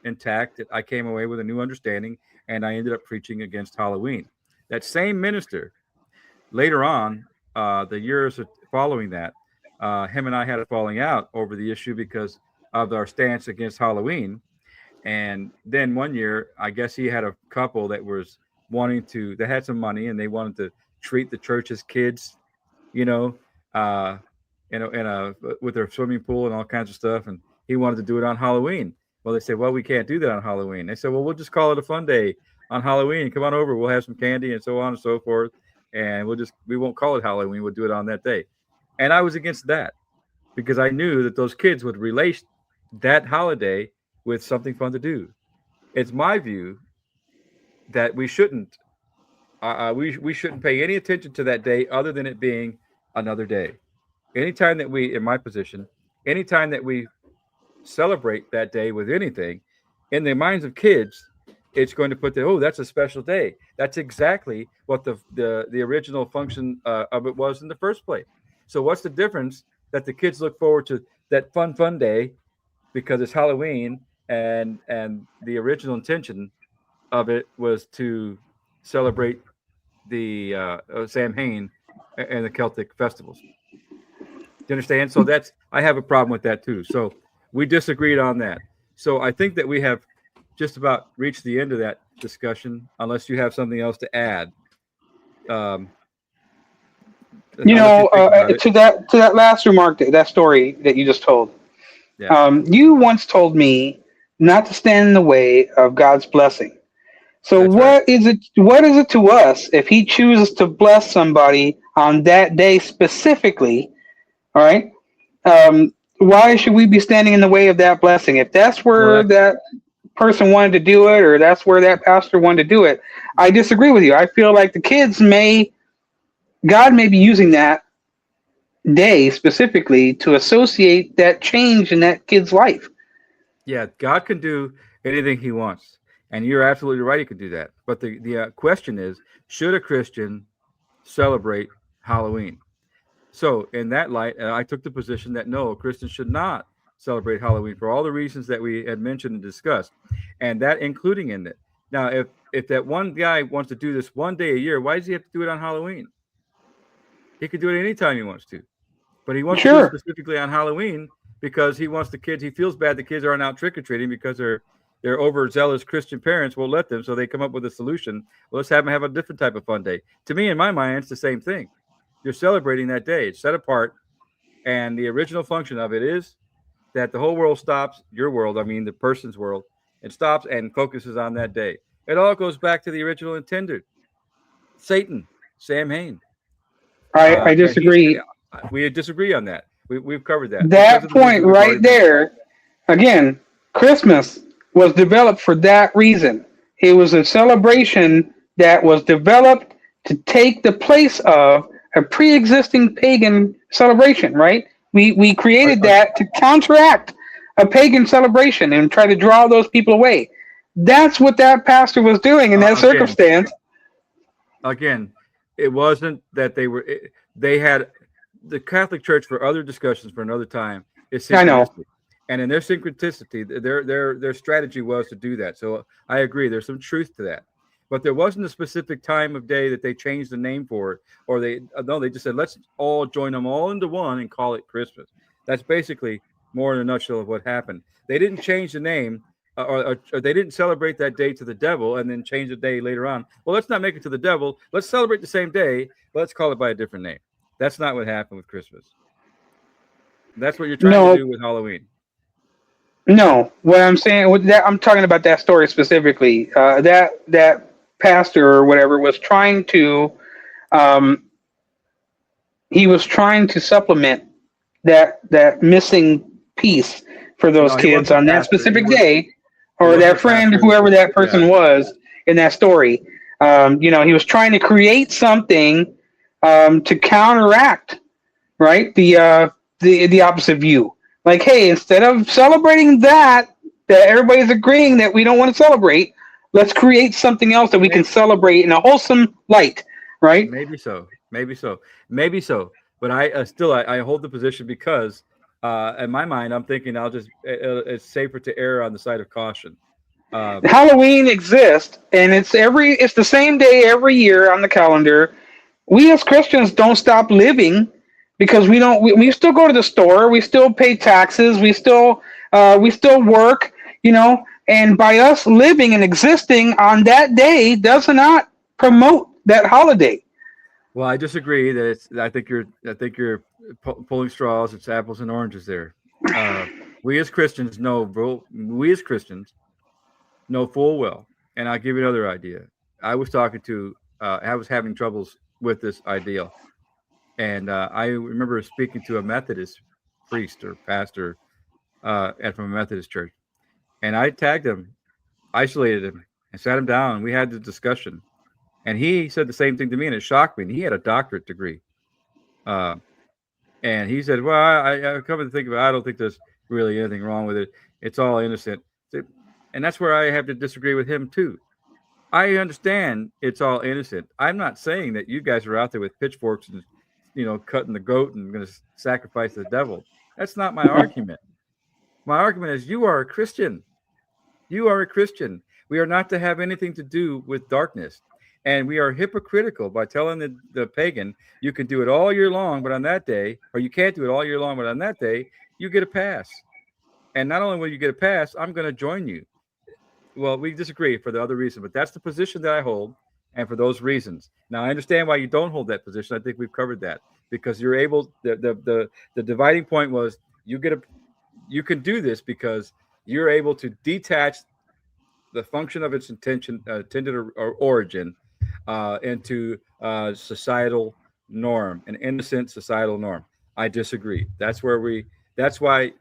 intact. I came away with a new understanding, and I ended up preaching against Halloween. That same minister later on, the years following that, him and I had a falling out over the issue because of our stance against Halloween. And then one year, I guess he had a couple that was they had some money and they wanted to treat the church's kids, you know, uh, with their swimming pool and all kinds of stuff. And he wanted to do it on Halloween. Well, they said, well, we can't do that on Halloween. They said, well, we'll just call it a fun day on Halloween. Come on over. We'll have some candy and so on and so forth. And we won't call it Halloween. We'll do it on that day. And I was against that because I knew that those kids would relate that holiday with something fun to do. It's my view that we shouldn't pay any attention to that day other than it being another day. Anytime that we, in my position, anytime that we celebrate that day with anything, in the minds of kids, it's going to put that's a special day. That's exactly what the original function of it was in the first place. So what's the difference that the kids look forward to that fun day because it's Halloween and the original intention of it was to celebrate the Samhain and the Celtic festivals. Do you understand? So I have a problem with that too. So we disagreed on that. So I think that we have just about reached the end of that discussion, unless you have something else to add. Um, You I'll let you know, think about it. to that last remark, that story that you just told. Yeah, You once told me not to stand in the way of God's blessing. So that's right. what is it? What is it to us if He chooses to bless somebody on that day specifically? All right. Why should we be standing in the way of that blessing? If that's Well, where that person wanted to do it, or that's where that pastor wanted to do it, I disagree with you. I feel like God may be using that day specifically to associate that change in that kid's life. yeah, God can do anything He wants, and you're absolutely right. He could do that. But the question is, should a Christian celebrate Halloween? So, in that light, I took the position that no, Christians should not celebrate Halloween for all the reasons that we had mentioned and discussed, and that including in it. Now, if that one guy wants to do this one day a year, why does he have to do it on Halloween? He could do it anytime he wants to, but he wants to do it Sure. specifically on Halloween because he wants the kids. He feels bad the kids aren't out trick or treating because their overzealous Christian parents won't let them, so they come up with a solution. Well, let's have them have a different type of fun day. To me, in my mind, it's the same thing. You're celebrating that day. It's set apart. And the original function of it is that the whole world stops, your world, I mean, the person's world, it stops and focuses on that day. It all goes back to the original intended. Satan, Sam Hain. I And he, disagree. we disagree on that. We've covered that because That of the reason point we've already right mentioned. there, again, Christmas was developed for that reason. It was a celebration that was developed to take the place of a pre-existing pagan celebration, right? We created Uh, that to counteract a pagan celebration and try to draw those people away. That's what that pastor was doing in that again, circumstance. again, it wasn't that they had the Catholic Church for other discussions for another time is I know. synchronistic, and in their synchronicity, their strategy was to do that. So I agree. There's some truth to that, but there wasn't a specific time of day that they changed the name for it, or they no, they just said let's all join them all into one and call it Christmas. That's basically more in a nutshell of what happened. They didn't change the name or they didn't celebrate that day to the devil and then change the day later on. Well, let's not make it to the devil. Let's celebrate the same day, but let's call it by a different name. That's not what happened with Christmas. That's what you're trying to No, do with Halloween. no. What I'm saying with that, I'm talking about that story specifically. That pastor or whatever was trying to, um, he was trying to supplement that missing piece for those No, he kids wasn't a on that pastor. specific day, He or wasn't that a friend, pastor. whoever that Yeah. person was in that story. He was trying to create something to counteract, right? The opposite view. Like, hey, instead of celebrating that everybody's agreeing that we don't want to celebrate, let's create something else that we can Maybe, celebrate in a wholesome light, right? maybe so. Maybe so. Maybe so. But I still I hold the position because in my mind I'm thinking it's safer to err on the side of caution. Um, Halloween exists, and it's the same day every year on the calendar. We as Christians don't stop living because we still go to the store, we still pay taxes, we still work, and by us living and existing on that day does not promote that holiday. well, I disagree that it's. I think you're pulling straws. It's apples and oranges there. Uh, we as Christians we as Christians know full well, and I'll give you another idea. I was having troubles with this idea, and I remember speaking to a Methodist priest or pastor and from a Methodist church, and I tagged him, isolated him, and sat him down. And we had the discussion, and he said the same thing to me, and it shocked me. And he had a doctorate degree. Uh, And he said, "Well, I come to think of it, I don't think there's really anything wrong with it. It's all innocent." And that's where I have to disagree with him too. I understand it's all innocent. I'm not saying that you guys are out there with pitchforks and cutting the goat and going to sacrifice the devil. That's not my argument. My argument is you are a Christian. You are a Christian. We are not to have anything to do with darkness. And we are hypocritical by telling the pagan you can do it all year long, but on that day, or you can't do it all year long, but on that day, you get a pass. And not only will you get a pass, I'm going to join you. Well, we disagree for the other reason, but that's the position that I hold. and for those reasons. Now, I understand why you don't hold that position. I think we've covered that because you're able. The dividing point was you can do this because you're able to detach the function of its intended or origin into societal norm, an innocent societal norm. I disagree. That's where we. That's why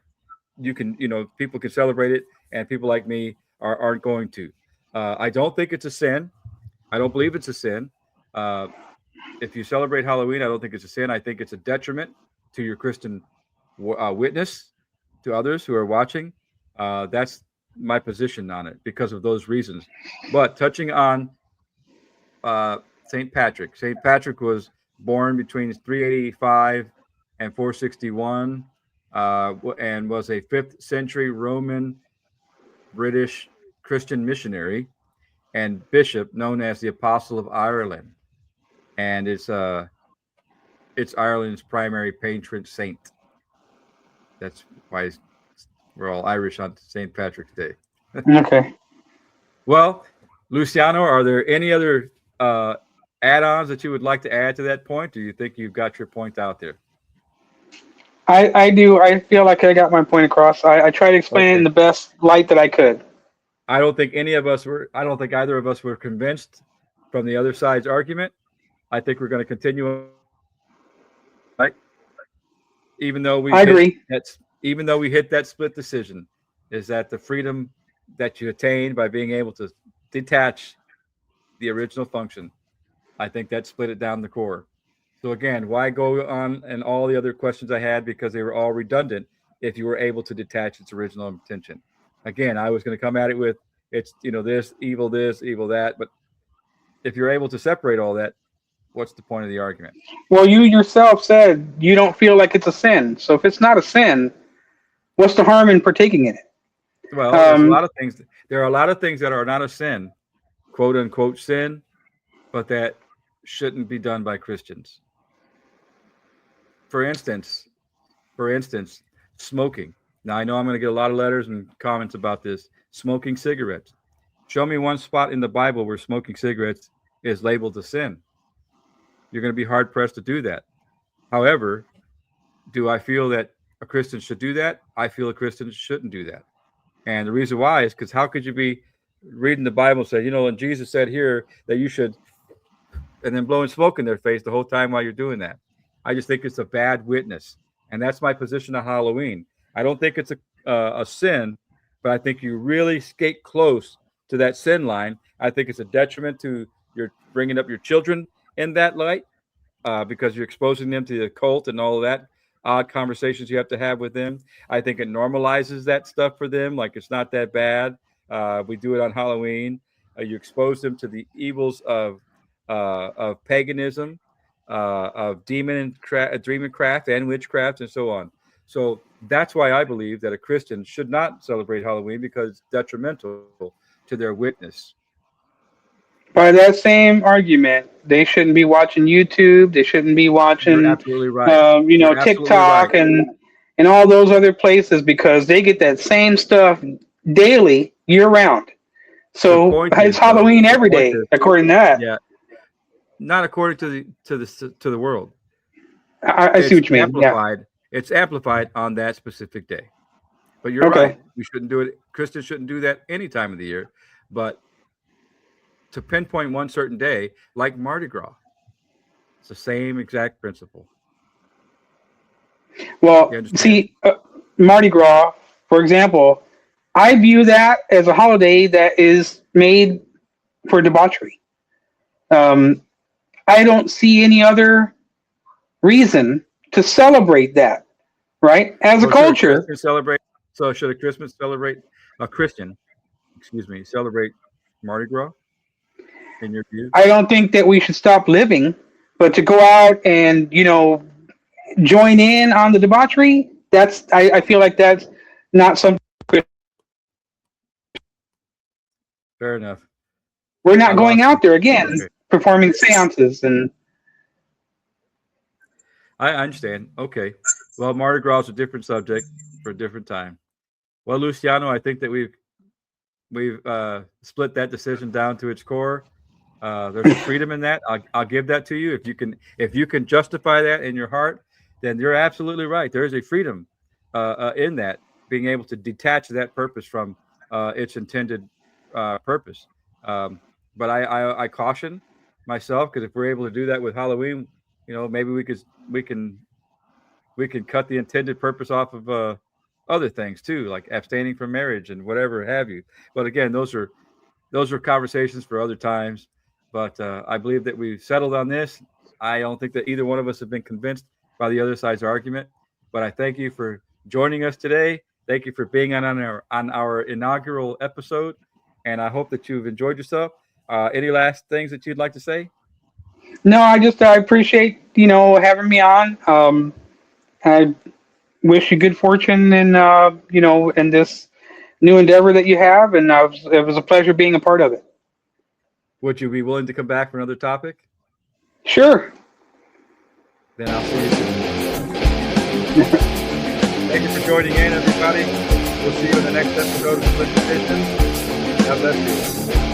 people can celebrate it, and people like me aren't going to. I don't think it's a sin. I don't believe it's a sin. Uh, if you celebrate Halloween, I don't think it's a sin. I think it's a detriment to your Christian witness to others who are watching. That's my position on it because of those reasons. But touching on St. Patrick, St. Patrick was born between 385 and 461 and was a 5th century Roman British Christian missionary and bishop known as the Apostle of Ireland. And it's Ireland's primary patron saint. That's why we're all Irish on St. Patrick's Day. Okay. Well, Luciano, are there any other add-ons that you would like to add to that point? Do you think you've got your point out there? I do. I feel like I got my point across. I tried to explain it in Okay. the best light that I could. I don't think any of us were. I don't think either of us were convinced from the other side's argument. I think we're going to continue, right? Even though we I hit agree. even though we hit that split decision, is that the freedom that you attain by being able to detach the original function. I think that split it down the core. So again, why go on and all the other questions I had because they were all redundant if you were able to detach its original intention. Again, I was going to come at it with it's this, evil that, but if you're able to separate all that, what's the point of the argument? Well, you yourself said you don't feel like it's a sin. So if it's not a sin, what's the harm in partaking in it? Well, there's a Um, lot of things. There are a lot of things that are not a sin, quote unquote sin, but that shouldn't be done by Christians. For instance, for instance, smoking. Now I know I'm going to get a lot of letters and comments about this. Smoking cigarettes. Show me one spot in the Bible where smoking cigarettes is labeled a sin. You're going to be hard pressed to do that. However, do I feel that a Christian should do that? I feel a Christian shouldn't do that. And the reason why is because how could you be reading the Bible and say, and Jesus said here that you should, and then blowing smoke in their face the whole time while you're doing that? I just think it's a bad witness. And that's my position on Halloween. I don't think it's a sin, but I think you really skate close to that sin line. I think it's a detriment to your bringing up your children in that light because you're exposing them to the cult and all of that odd conversations you have to have with them. I think it normalizes that stuff for them. Like it's not that bad. We do it on Halloween. You expose them to the evils of paganism, of demon craft and witchcraft and so on. So that's why I believe that a Christian should not celebrate Halloween because it's detrimental to their witness. by that same argument, they shouldn't be watching YouTube. They shouldn't be You're watching, absolutely right. You're absolutely right. TikTok and all those other places because they get that same stuff daily, year round. The So point it's is, though, Halloween the every point day, is, according to that. yeah, not according to the world. I see It's what you mean. Yeah. amplified. It's amplified on that specific day. But you're right. Okay. We shouldn't do it. Christians shouldn't do that any time of the year. But to pinpoint one certain day, like Mardi Gras, it's the same exact principle. You Well, understand? see, Mardi Gras, for example, I view that as a holiday that is made for debauchery. Um, I don't see any other reason to celebrate that, right? As a So should a culture, Christian celebrate? So should a Christmas celebrate a Christian? Excuse me, celebrate Mardi Gras in your view? I don't think that we should stop living, but to go out and, join in on the debauchery, I feel like that's not something. Fair enough. We're I not going lost you. out there again Okay, performing seances and I understand. Okay. Well, Mardi Gras is a different subject for a different time. Well, Luciano, I think that we've split that decision down to its core. There's a freedom in that. I'll give that to you. If you can justify that in your heart, then you're absolutely right. There is a freedom in that, being able to detach that purpose from its intended purpose. But I caution myself, because if we're able to do that with Halloween, maybe we can cut the intended purpose off of other things too, like abstaining from marriage and whatever have you. But again, those are conversations for other times. But I believe that we've settled on this. I don't think that either one of us have been convinced by the other side's argument. But I thank you for joining us today. Thank you for being on our inaugural episode, and I hope that you've enjoyed yourself. Any last things that you'd like to say? No, I appreciate having me on. I wish you good fortune in in this new endeavor that you have, and it was a pleasure being a part of it. Would you be willing to come back for another topic? Sure. Then I'll see you soon. Thank you for joining in, everybody. We'll see you in the next episode of Split Decisions. God bless you.